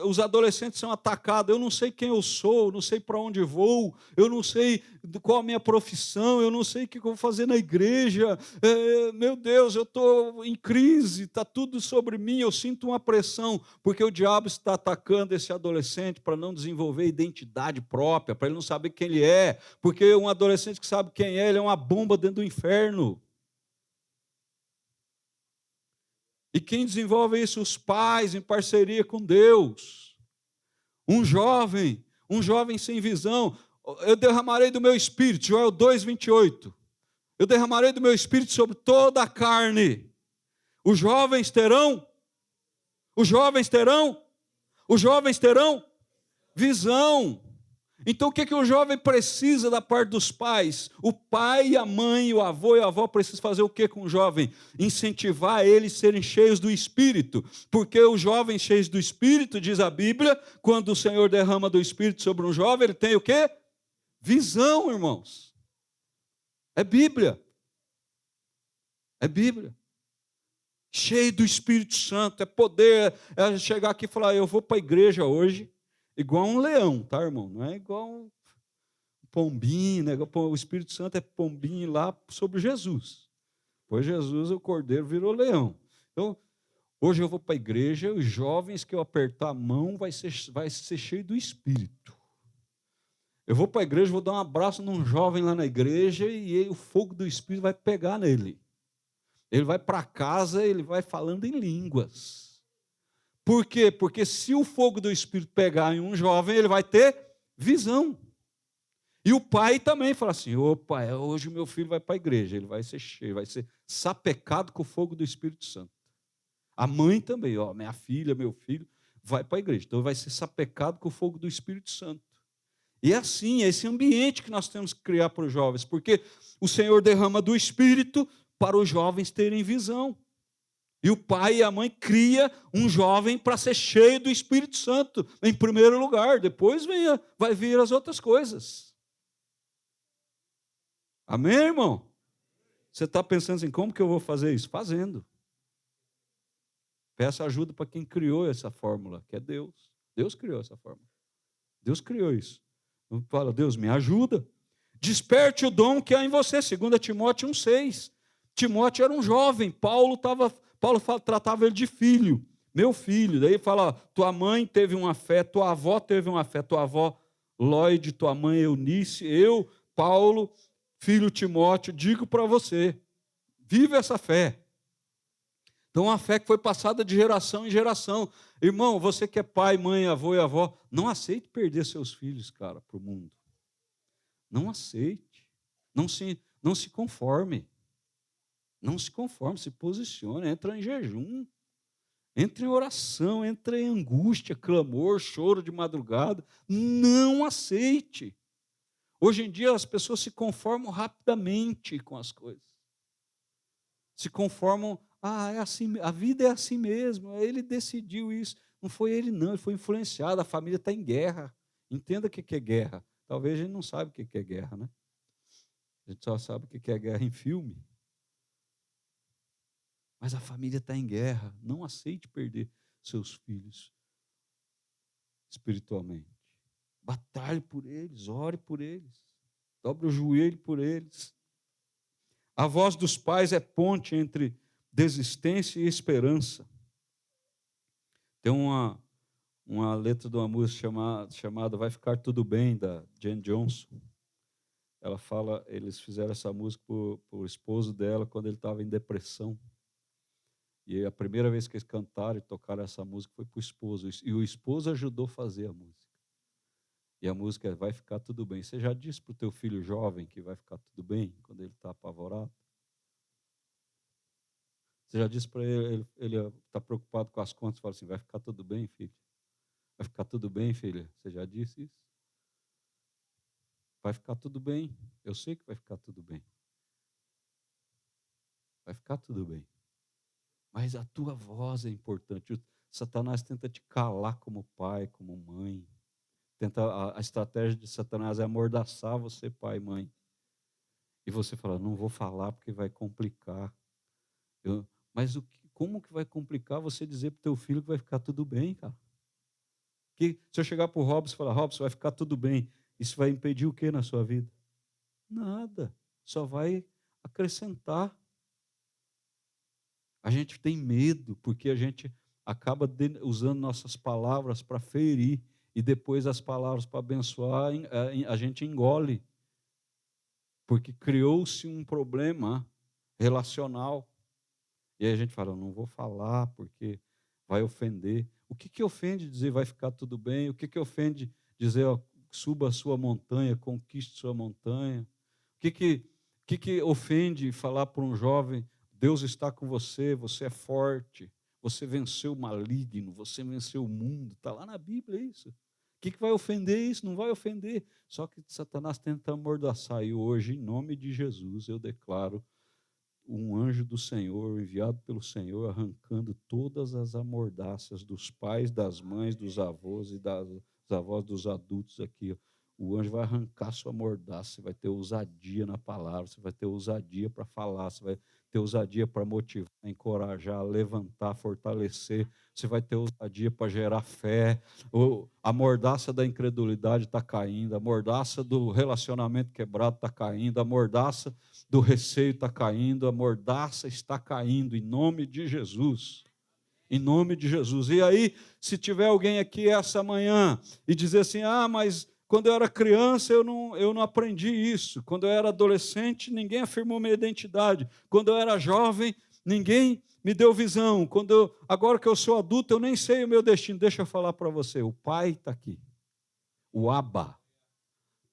os adolescentes são atacados? Eu não sei quem eu sou, eu não sei para onde vou, eu não sei qual a minha profissão, eu não sei o que eu vou fazer na igreja. Meu Deus, eu estou em crise, está tudo sobre mim, eu sinto uma pressão, porque o diabo está atacando esse adolescente para não desenvolver identidade própria, para ele não saber quem ele é, porque um adolescente que sabe quem é, ele é uma bomba dentro do inferno. E quem desenvolve isso? Os pais, em parceria com Deus. Um jovem sem visão. Eu derramarei do meu espírito, Joel 2:28. Eu derramarei do meu espírito sobre toda a carne. Os jovens terão visão. Então, o que o jovem precisa da parte dos pais? O pai, a mãe, o avô e a avó precisam fazer o que com o jovem? Incentivar eles a serem cheios do Espírito. Porque os jovens cheios do Espírito, diz a Bíblia, quando o Senhor derrama do Espírito sobre um jovem, ele tem o quê? Visão, irmãos. É Bíblia. É Bíblia. Cheio do Espírito Santo, é poder. É chegar aqui e falar, eu vou para a igreja hoje, igual um leão, tá, irmão? Não é igual um pombinho, né? O Espírito Santo é pombinho lá sobre Jesus. Pois Jesus, o cordeiro, virou leão. Então, hoje eu vou para a igreja, os jovens que eu apertar a mão vai ser cheio do Espírito. Eu vou para a igreja, vou dar um abraço num jovem lá na igreja e o fogo do Espírito vai pegar nele. Ele vai para casa, ele vai falando em línguas. Por quê? Porque se o fogo do Espírito pegar em um jovem, ele vai ter visão. E o pai também fala assim, opa, hoje o meu filho vai para a igreja, ele vai ser cheio, vai ser sapecado com o fogo do Espírito Santo. A mãe também, minha filha, meu filho, vai para a igreja, então vai ser sapecado com o fogo do Espírito Santo. E é assim, é esse ambiente que nós temos que criar para os jovens, porque o Senhor derrama do Espírito para os jovens terem visão. E o pai e a mãe cria um jovem para ser cheio do Espírito Santo, em primeiro lugar. Depois vai vir as outras coisas. Amém, irmão? Você está pensando assim, como que eu vou fazer isso? Fazendo. Peça ajuda para quem criou essa fórmula, que é Deus. Deus criou essa fórmula. Deus criou isso. Então, fala, Deus, me ajuda. Desperte o dom que há em você. 2 Timóteo 1,6. Timóteo era um jovem. Paulo tratava ele de filho. Meu filho. Daí fala, tua mãe teve uma fé, tua avó teve uma fé. Tua avó Lloyd, tua mãe Eunice, eu, Paulo, filho Timóteo, digo para você, vive essa fé. Então, a fé que foi passada de geração em geração. Irmão, você que é pai, mãe, avô e avó, não aceite perder seus filhos, cara, para o mundo. Não aceite. Não se conforme. Não se conforme, se posicione, entra em jejum. Entre em oração, entre em angústia, clamor, choro de madrugada. Não aceite. Hoje em dia as pessoas se conformam rapidamente com as coisas. Se conformam, é assim, a vida é assim mesmo, ele decidiu isso. Não foi ele não, ele foi influenciado, a família está em guerra. Entenda o que é guerra. Talvez a gente não saiba o que é guerra, né? A gente só sabe o que é guerra em filme. Mas a família está em guerra. Não aceite perder seus filhos espiritualmente. Batalhe por eles, ore por eles. Dobre o joelho por eles. A voz dos pais é ponte entre desistência e esperança. Tem uma letra de uma música chamada Vai Ficar Tudo Bem, da Jane Johnson. Ela fala, eles fizeram essa música para o esposo dela quando ele estava em depressão. E a primeira vez que eles cantaram e tocaram essa música foi para o esposo. E o esposo ajudou a fazer a música. E a música é Vai Ficar Tudo Bem. Você já disse para o teu filho jovem que vai ficar tudo bem quando ele está apavorado? Você já disse para ele está preocupado com as contas, fala assim, vai ficar tudo bem, filho? Vai ficar tudo bem, filha? Você já disse isso? Vai ficar tudo bem. Eu sei que vai ficar tudo bem. Vai ficar tudo bem. Mas a tua voz é importante. O Satanás tenta te calar como pai, como mãe. A estratégia de Satanás é amordaçar você, pai e mãe. E você fala, não vou falar porque vai complicar. Mas como que vai complicar você dizer para o teu filho que vai ficar tudo bem, cara? Que se eu chegar para o Robson e falar, Robson, vai ficar tudo bem, isso vai impedir o que na sua vida? Nada. Só vai acrescentar. A gente tem medo, porque a gente acaba usando nossas palavras para ferir, e depois as palavras para abençoar, a gente engole. Porque criou-se um problema relacional. E aí a gente fala, não vou falar, porque vai ofender. O que ofende dizer vai ficar tudo bem? O que ofende dizer suba a sua montanha, conquiste sua montanha? O que ofende falar para um jovem, Deus está com você, você é forte, você venceu o maligno, você venceu o mundo. Está lá na Bíblia isso. O que vai ofender isso? Não vai ofender. Só que Satanás tenta amordaçar. E hoje, em nome de Jesus, eu declaro um anjo do Senhor, enviado pelo Senhor, arrancando todas as amordaças dos pais, das mães, dos avós e das avós dos adultos aqui. O anjo vai arrancar sua mordaça, você vai ter ousadia na palavra, você vai ter ousadia para falar, você vai ter ousadia para motivar, encorajar, levantar, fortalecer, você vai ter ousadia para gerar fé. A mordaça da incredulidade está caindo, a mordaça do relacionamento quebrado está caindo, a mordaça do receio está caindo, a mordaça está caindo, em nome de Jesus. Em nome de Jesus. E aí, se tiver alguém aqui essa manhã e dizer assim, mas quando eu era criança eu não aprendi isso. Quando eu era adolescente, ninguém afirmou minha identidade. Quando eu era jovem, ninguém me deu visão. Agora que eu sou adulto, eu nem sei o meu destino. Deixa eu falar para você, o Pai está aqui. O Abba,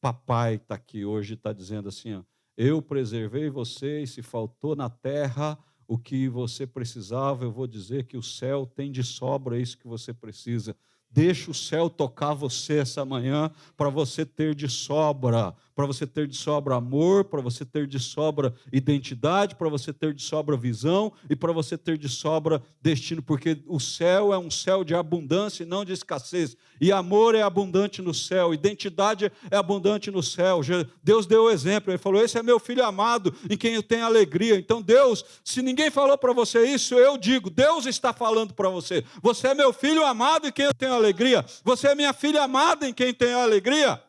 papai está aqui hoje, está dizendo assim, eu preservei você e se faltou na terra o que você precisava, eu vou dizer que o céu tem de sobra isso que você precisa. Deixa o céu tocar você essa manhã para você ter de sobra. Para você ter de sobra amor, para você ter de sobra identidade, para você ter de sobra visão e para você ter de sobra destino. Porque o céu é um céu de abundância e não de escassez. E amor é abundante no céu, identidade é abundante no céu. Deus deu o exemplo, Ele falou, esse é meu filho amado, em quem eu tenho alegria. Então Deus, se ninguém falou para você isso, eu digo, Deus está falando para você. Você é meu filho amado em quem eu tenho alegria. Você é minha filha amada em quem tenho alegria.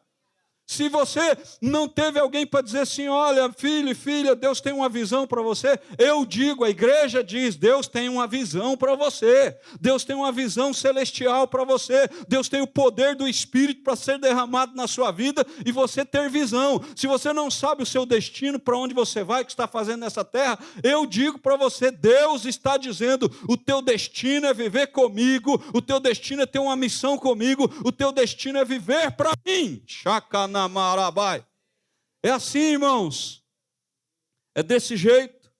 Se você não teve alguém para dizer assim, olha, filho e filha, Deus tem uma visão para você, eu digo, a igreja diz, Deus tem uma visão para você, Deus tem uma visão celestial para você, Deus tem o poder do Espírito para ser derramado na sua vida e você ter visão. Se você não sabe o seu destino, para onde você vai, o que está fazendo nessa terra, eu digo para você, Deus está dizendo, o teu destino é viver comigo, o teu destino é ter uma missão comigo, o teu destino é viver para mim. Marabai. É assim, irmãos. É desse jeito.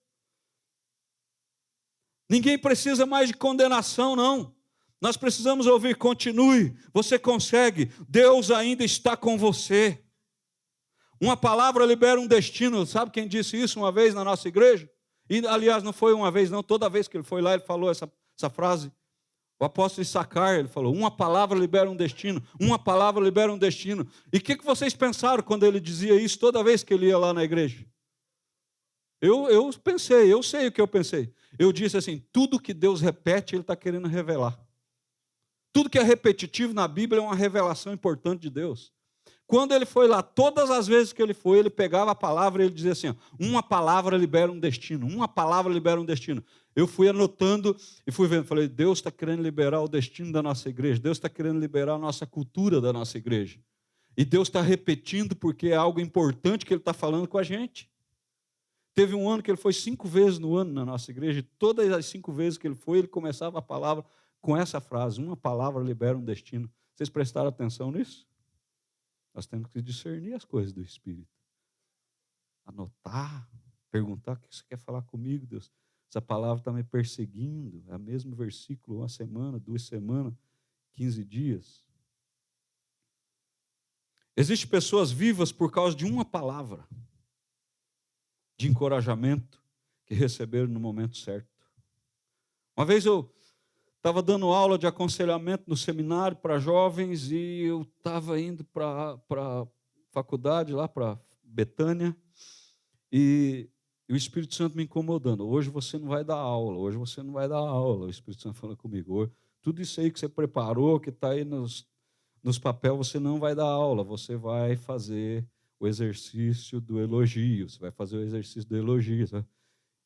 Ninguém precisa mais de condenação, não. Nós precisamos ouvir, continue, você consegue, Deus ainda está com você. Uma palavra libera um destino. Sabe quem disse isso uma vez na nossa igreja? E, aliás, não foi uma vez, não. Toda vez que ele foi lá, ele falou essa frase. O apóstolo Issacar, ele falou, uma palavra libera um destino, uma palavra libera um destino. E o que vocês pensaram quando ele dizia isso toda vez que ele ia lá na igreja? Eu pensei, eu sei o que eu pensei. Eu disse assim, tudo que Deus repete, Ele está querendo revelar. Tudo que é repetitivo na Bíblia é uma revelação importante de Deus. Quando ele foi lá, todas as vezes que ele foi, ele pegava a palavra e ele dizia assim, uma palavra libera um destino, uma palavra libera um destino. Eu fui anotando e fui vendo, falei, Deus está querendo liberar o destino da nossa igreja, Deus está querendo liberar a nossa cultura da nossa igreja. E Deus está repetindo porque é algo importante que Ele está falando com a gente. Teve um ano que ele foi 5 vezes no ano na nossa igreja, e todas as 5 vezes que ele foi, ele começava a palavra com essa frase, uma palavra libera um destino. Vocês prestaram atenção nisso? Nós temos que discernir as coisas do Espírito. Anotar, perguntar, o que você quer falar comigo, Deus? Essa palavra está me perseguindo, é o mesmo versículo, 1 semana, 2 semanas, 15 dias. Existem pessoas vivas por causa de uma palavra de encorajamento que receberam no momento certo. Uma vez eu estava dando aula de aconselhamento no seminário para jovens e eu estava indo para a faculdade, lá para Betânia, e o Espírito Santo me incomodando. Hoje você não vai dar aula, hoje você não vai dar aula. O Espírito Santo falando comigo. Hoje, tudo isso aí que você preparou, que está aí nos papéis, você não vai dar aula, você vai fazer o exercício do elogio, você vai fazer o exercício do elogio. Sabe?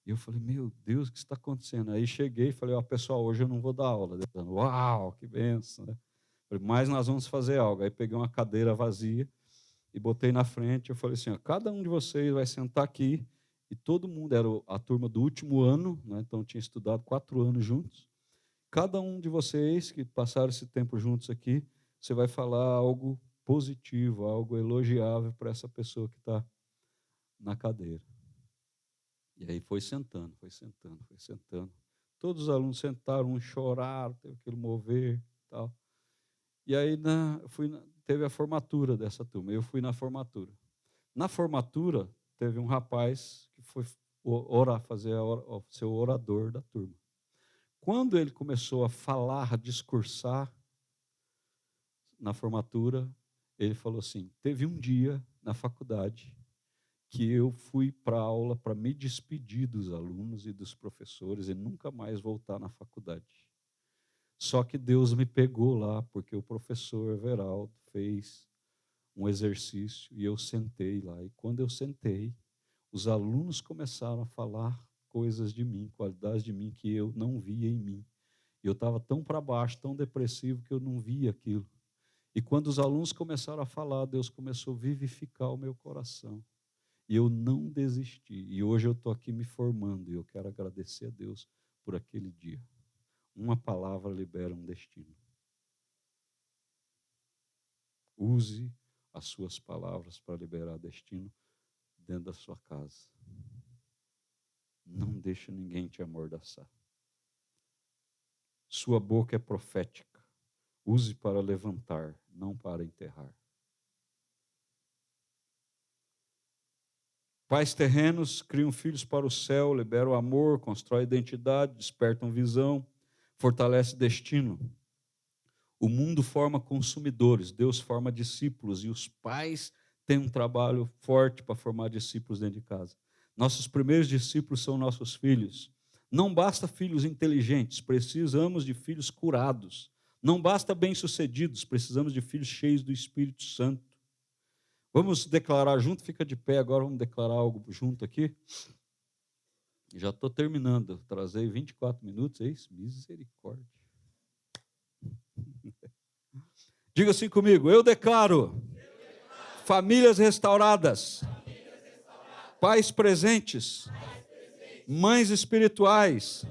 E eu falei, meu Deus, o que está acontecendo? Aí cheguei e falei, ó, pessoal, hoje eu não vou dar aula. Falei, uau, que benção. Né? Falei, mas nós vamos fazer algo. Aí peguei uma cadeira vazia e botei na frente. Eu falei assim, ó, cada um de vocês vai sentar aqui, e todo mundo, era a turma do último ano, né? Então tinha estudado 4 anos juntos. Cada um de vocês que passaram esse tempo juntos aqui, você vai falar algo positivo, algo elogiável para essa pessoa que está na cadeira. E aí foi sentando. Todos os alunos sentaram, uns choraram, teve aquele mover e tal. E aí teve a formatura dessa turma, eu fui na formatura. Na formatura, teve um rapaz que foi orar, ser o orador da turma. Quando ele começou a falar, a discursar na formatura, ele falou assim, teve um dia na faculdade que eu fui para a aula para me despedir dos alunos e dos professores e nunca mais voltar na faculdade. Só que Deus me pegou lá, porque o professor Everaldo fez um exercício e eu sentei lá. E quando eu sentei, os alunos começaram a falar coisas de mim, qualidades de mim que eu não via em mim. E eu estava tão para baixo, tão depressivo, que eu não via aquilo. E quando os alunos começaram a falar, Deus começou a vivificar o meu coração. E eu não desisti. E hoje eu estou aqui me formando. E eu quero agradecer a Deus por aquele dia. Uma palavra libera um destino. Use as suas palavras para liberar destino dentro da sua casa. Não deixe ninguém te amordaçar. Sua boca é profética. Use para levantar, não para enterrar. Pais terrenos criam filhos para o céu, liberam amor, constroem identidade, despertam visão, fortalece destino. O mundo forma consumidores, Deus forma discípulos, e os pais têm um trabalho forte para formar discípulos dentro de casa. Nossos primeiros discípulos são nossos filhos. Não basta filhos inteligentes, precisamos de filhos curados. Não basta bem-sucedidos, precisamos de filhos cheios do Espírito Santo. Vamos declarar junto, fica de pé agora, vamos declarar algo junto aqui. Já estou terminando, trazei 24 minutos, é isso? Misericórdia. Diga assim comigo, eu declaro famílias restauradas, pais presentes, mães espirituais,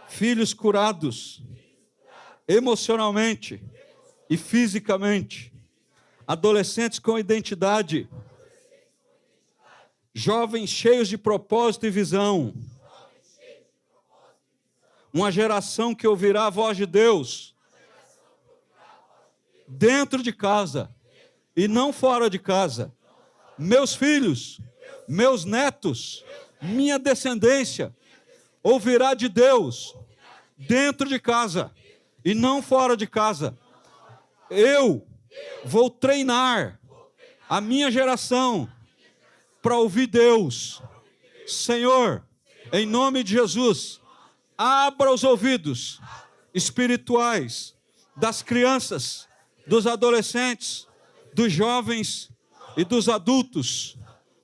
filhos curados, emocionalmente e fisicamente, adolescentes com identidade, jovens cheios de propósito e visão, uma geração que ouvirá a voz de Deus, dentro de casa e não fora de casa, meus filhos, meus netos, minha descendência, ouvirá de Deus, dentro de casa e não fora de casa. Eu vou treinar a minha geração para ouvir Deus. Senhor, em nome de Jesus, abra os ouvidos espirituais das crianças, dos adolescentes, dos jovens e dos adultos.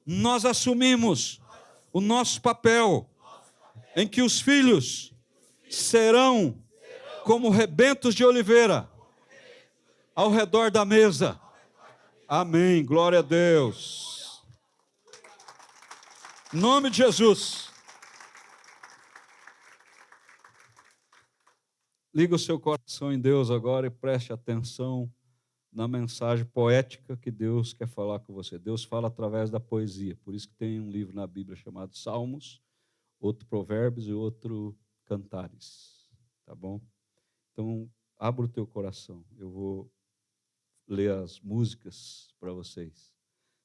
Nós assumimos o nosso papel em que os filhos serão como rebentos de oliveira ao redor da mesa. Amém. Glória a Deus. Em nome de Jesus. Liga o seu coração em Deus agora e preste atenção na mensagem poética que Deus quer falar com você. Deus fala através da poesia. Por isso que tem um livro na Bíblia chamado Salmos, outro Provérbios e outro Cantares. Tá bom? Então, abra o teu coração. Eu vou ler as músicas para vocês.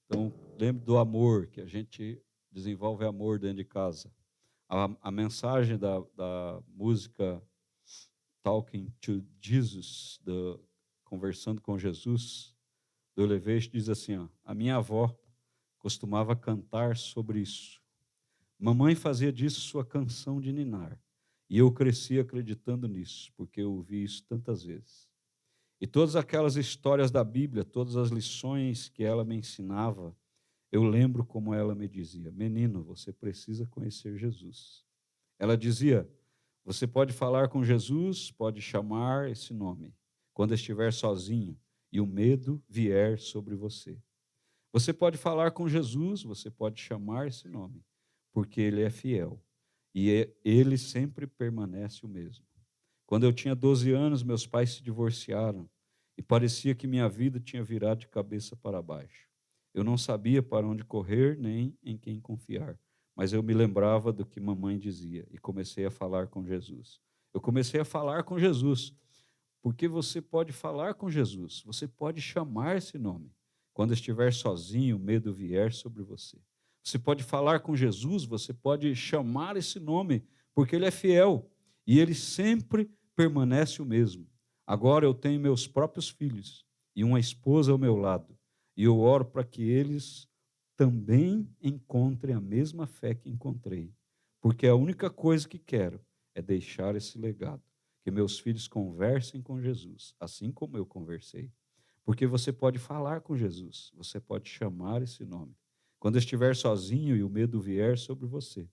Então, lembre do amor, que a gente desenvolve amor dentro de casa. A mensagem da música Talking to Jesus, Conversando com Jesus, do Leveixe, diz assim, ó, a minha avó costumava cantar sobre isso. Mamãe fazia disso sua canção de ninar. E eu cresci acreditando nisso, porque eu ouvi isso tantas vezes. E todas aquelas histórias da Bíblia, todas as lições que ela me ensinava, eu lembro como ela me dizia, menino, você precisa conhecer Jesus. Ela dizia, você pode falar com Jesus, pode chamar esse nome, quando estiver sozinho e o medo vier sobre você. Você pode falar com Jesus, você pode chamar esse nome, porque ele é fiel e ele sempre permanece o mesmo. Quando eu tinha 12 anos, meus pais se divorciaram e parecia que minha vida tinha virado de cabeça para baixo. Eu não sabia para onde correr nem em quem confiar, mas eu me lembrava do que mamãe dizia e comecei a falar com Jesus. Eu comecei a falar com Jesus, porque você pode falar com Jesus, você pode chamar esse nome. Quando estiver sozinho, o medo vier sobre você. Você pode falar com Jesus, você pode chamar esse nome, porque ele é fiel e ele sempre permanece o mesmo. Agora eu tenho meus próprios filhos e uma esposa ao meu lado, e eu oro para que eles também encontrem a mesma fé que encontrei, porque a única coisa que quero é deixar esse legado, que meus filhos conversem com Jesus, assim como eu conversei. Porque você pode falar com Jesus, você pode chamar esse nome. Quando estiver sozinho e o medo vier sobre você,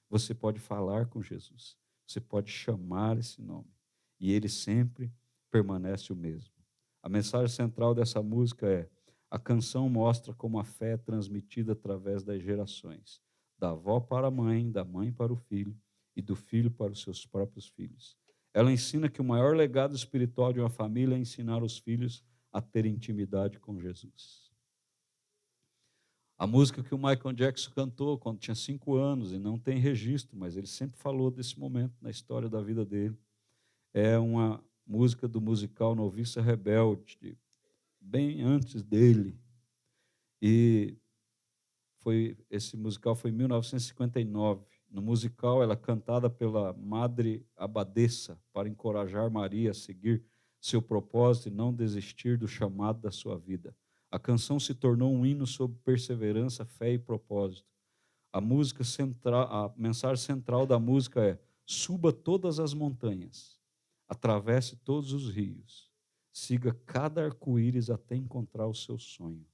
você pode falar com Jesus, você pode chamar esse nome, e ele sempre permanece o mesmo. A mensagem central dessa música é: a canção mostra como a fé é transmitida através das gerações, da avó para a mãe, da mãe para o filho e do filho para os seus próprios filhos. Ela ensina que o maior legado espiritual de uma família é ensinar os filhos a ter intimidade com Jesus. A música que o Michael Jackson cantou quando tinha 5 anos, e não tem registro, mas ele sempre falou desse momento na história da vida dele, é uma música do musical Noviça Rebelde, bem antes dele. E esse musical foi em 1959. No musical, ela é cantada pela Madre Abadesa para encorajar Maria a seguir seu propósito e não desistir do chamado da sua vida. A canção se tornou um hino sobre perseverança, fé e propósito. A mensagem central da música é: suba todas as montanhas, atravesse todos os rios, siga cada arco-íris até encontrar o seu sonho.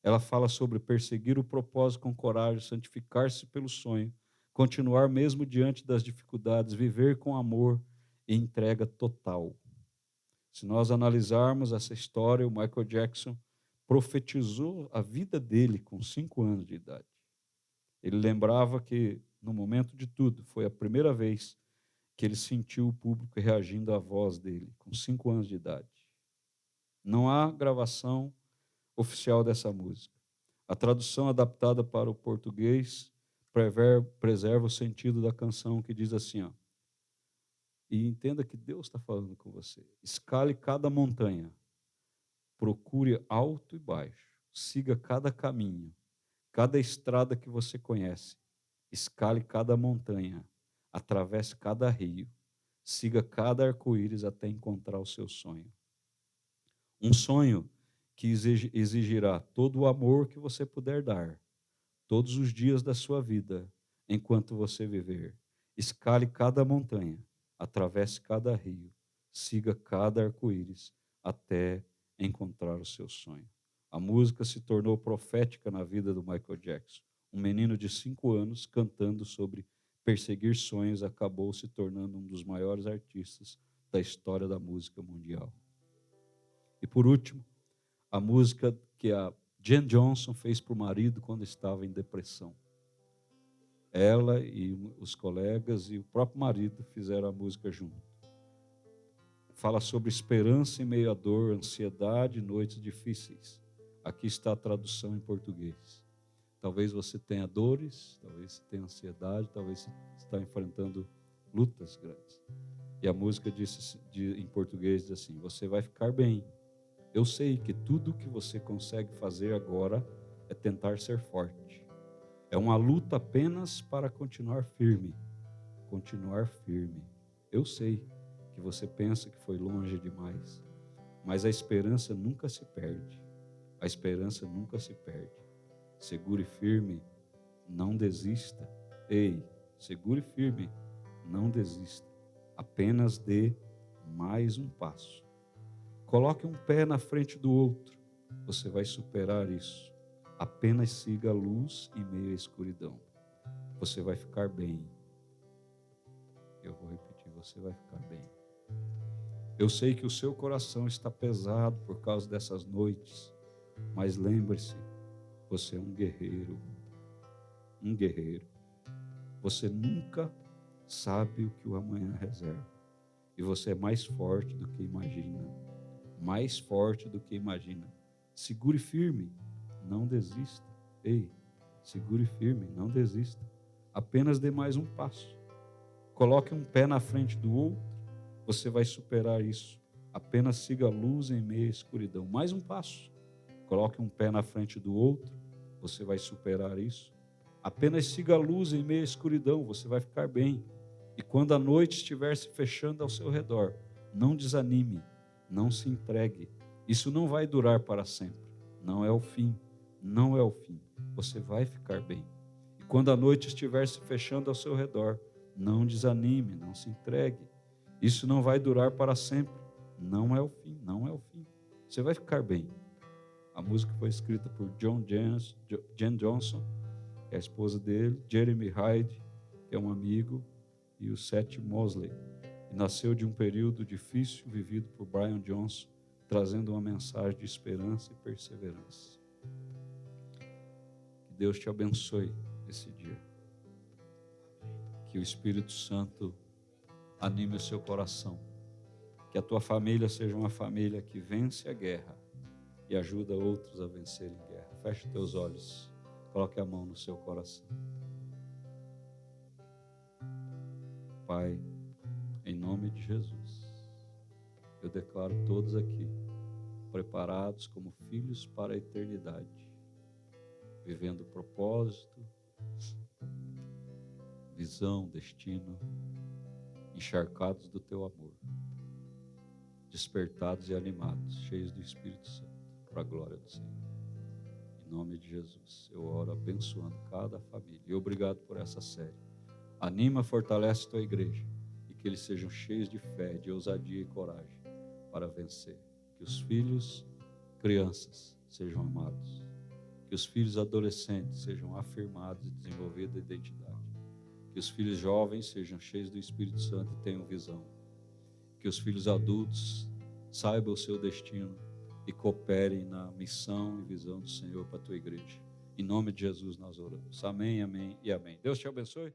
Ela fala sobre perseguir o propósito com coragem, santificar-se pelo sonho, continuar mesmo diante das dificuldades, viver com amor e entrega total. Se nós analisarmos essa história, o Michael Jackson profetizou a vida dele com 5 anos de idade. Ele lembrava que, no momento de tudo, foi a primeira vez que ele sentiu o público reagindo à voz dele, com 5 anos de idade. Não há gravação oficial dessa música. A tradução adaptada para o português preserva o sentido da canção, que diz assim, ó, e entenda que Deus está falando com você. Escale cada montanha, procure alto e baixo, siga cada caminho, cada estrada que você conhece, escale cada montanha, atravesse cada rio, siga cada arco-íris até encontrar o seu sonho. Um sonho que exigirá todo o amor que você puder dar, todos os dias da sua vida, enquanto você viver. Escale cada montanha, atravesse cada rio, siga cada arco-íris, até encontrar o seu sonho. A música se tornou profética na vida do Michael Jackson. Um menino de 5 anos cantando sobre perseguir sonhos acabou se tornando um dos maiores artistas da história da música mundial. E por último, a música que a Jen Johnson fez para o marido quando estava em depressão. Ela e os colegas e o próprio marido fizeram a música junto. Fala sobre esperança em meio à dor, ansiedade, noites difíceis. Aqui está a tradução em português. Talvez você tenha dores, talvez você tenha ansiedade, talvez você está enfrentando lutas grandes. E a música em português diz assim: você vai ficar bem. Eu sei que tudo o que você consegue fazer agora é tentar ser forte. É uma luta apenas para continuar firme. Continuar firme. Eu sei que você pensa que foi longe demais, mas a esperança nunca se perde. A esperança nunca se perde. Segure firme, não desista. Ei, segure firme, não desista. Apenas dê mais um passo. Coloque um pé na frente do outro. Você vai superar isso. Apenas siga a luz em meio à escuridão. Você vai ficar bem. Eu vou repetir, você vai ficar bem. Eu sei que o seu coração está pesado por causa dessas noites, mas lembre-se, você é um guerreiro. Um guerreiro. Você nunca sabe o que o amanhã reserva. E você é mais forte do que imagina. Mais forte do que imagina. Segure firme, não desista. Ei, segure firme, não desista. Apenas dê mais um passo. Coloque um pé na frente do outro, você vai superar isso. Apenas siga a luz em meio à escuridão. Mais um passo. Coloque um pé na frente do outro, você vai superar isso. Apenas siga a luz em meio à escuridão, você vai ficar bem. E quando a noite estiver se fechando ao seu redor, não desanime, não se entregue. Isso não vai durar para sempre. Não é o fim. Não é o fim. Você vai ficar bem. E quando a noite estiver se fechando ao seu redor, não desanime, não se entregue. Isso não vai durar para sempre. Não é o fim. Não é o fim. Você vai ficar bem. A música foi escrita por Jen Johnson, que é a esposa dele, Jeremy Hyde, que é um amigo, e o Seth Mosley. E nasceu de um período difícil vivido por Brian Johnson, trazendo uma mensagem de esperança e perseverança. Que Deus te abençoe esse dia. Que o Espírito Santo anime o seu coração. Que a tua família seja uma família que vence a guerra e ajuda outros a vencerem a guerra. Feche teus olhos. Coloque a mão no seu coração. Pai, em nome de Jesus, eu declaro todos aqui preparados como filhos para a eternidade, vivendo propósito, visão, destino, encharcados do teu amor, despertados e animados, cheios do Espírito Santo, para a glória do Senhor. Em nome de Jesus, eu oro abençoando cada família. E obrigado por essa série. Anima, fortalece tua igreja e que eles sejam cheios de fé, de ousadia e coragem para vencer. Que os filhos, crianças, sejam amados. Que os filhos adolescentes sejam afirmados e desenvolvidos a identidade. Que os filhos jovens sejam cheios do Espírito Santo e tenham visão. Que os filhos adultos saibam o seu destino e cooperem na missão e visão do Senhor para a tua igreja. Em nome de Jesus nós oramos. Amém, amém e amém. Deus te abençoe.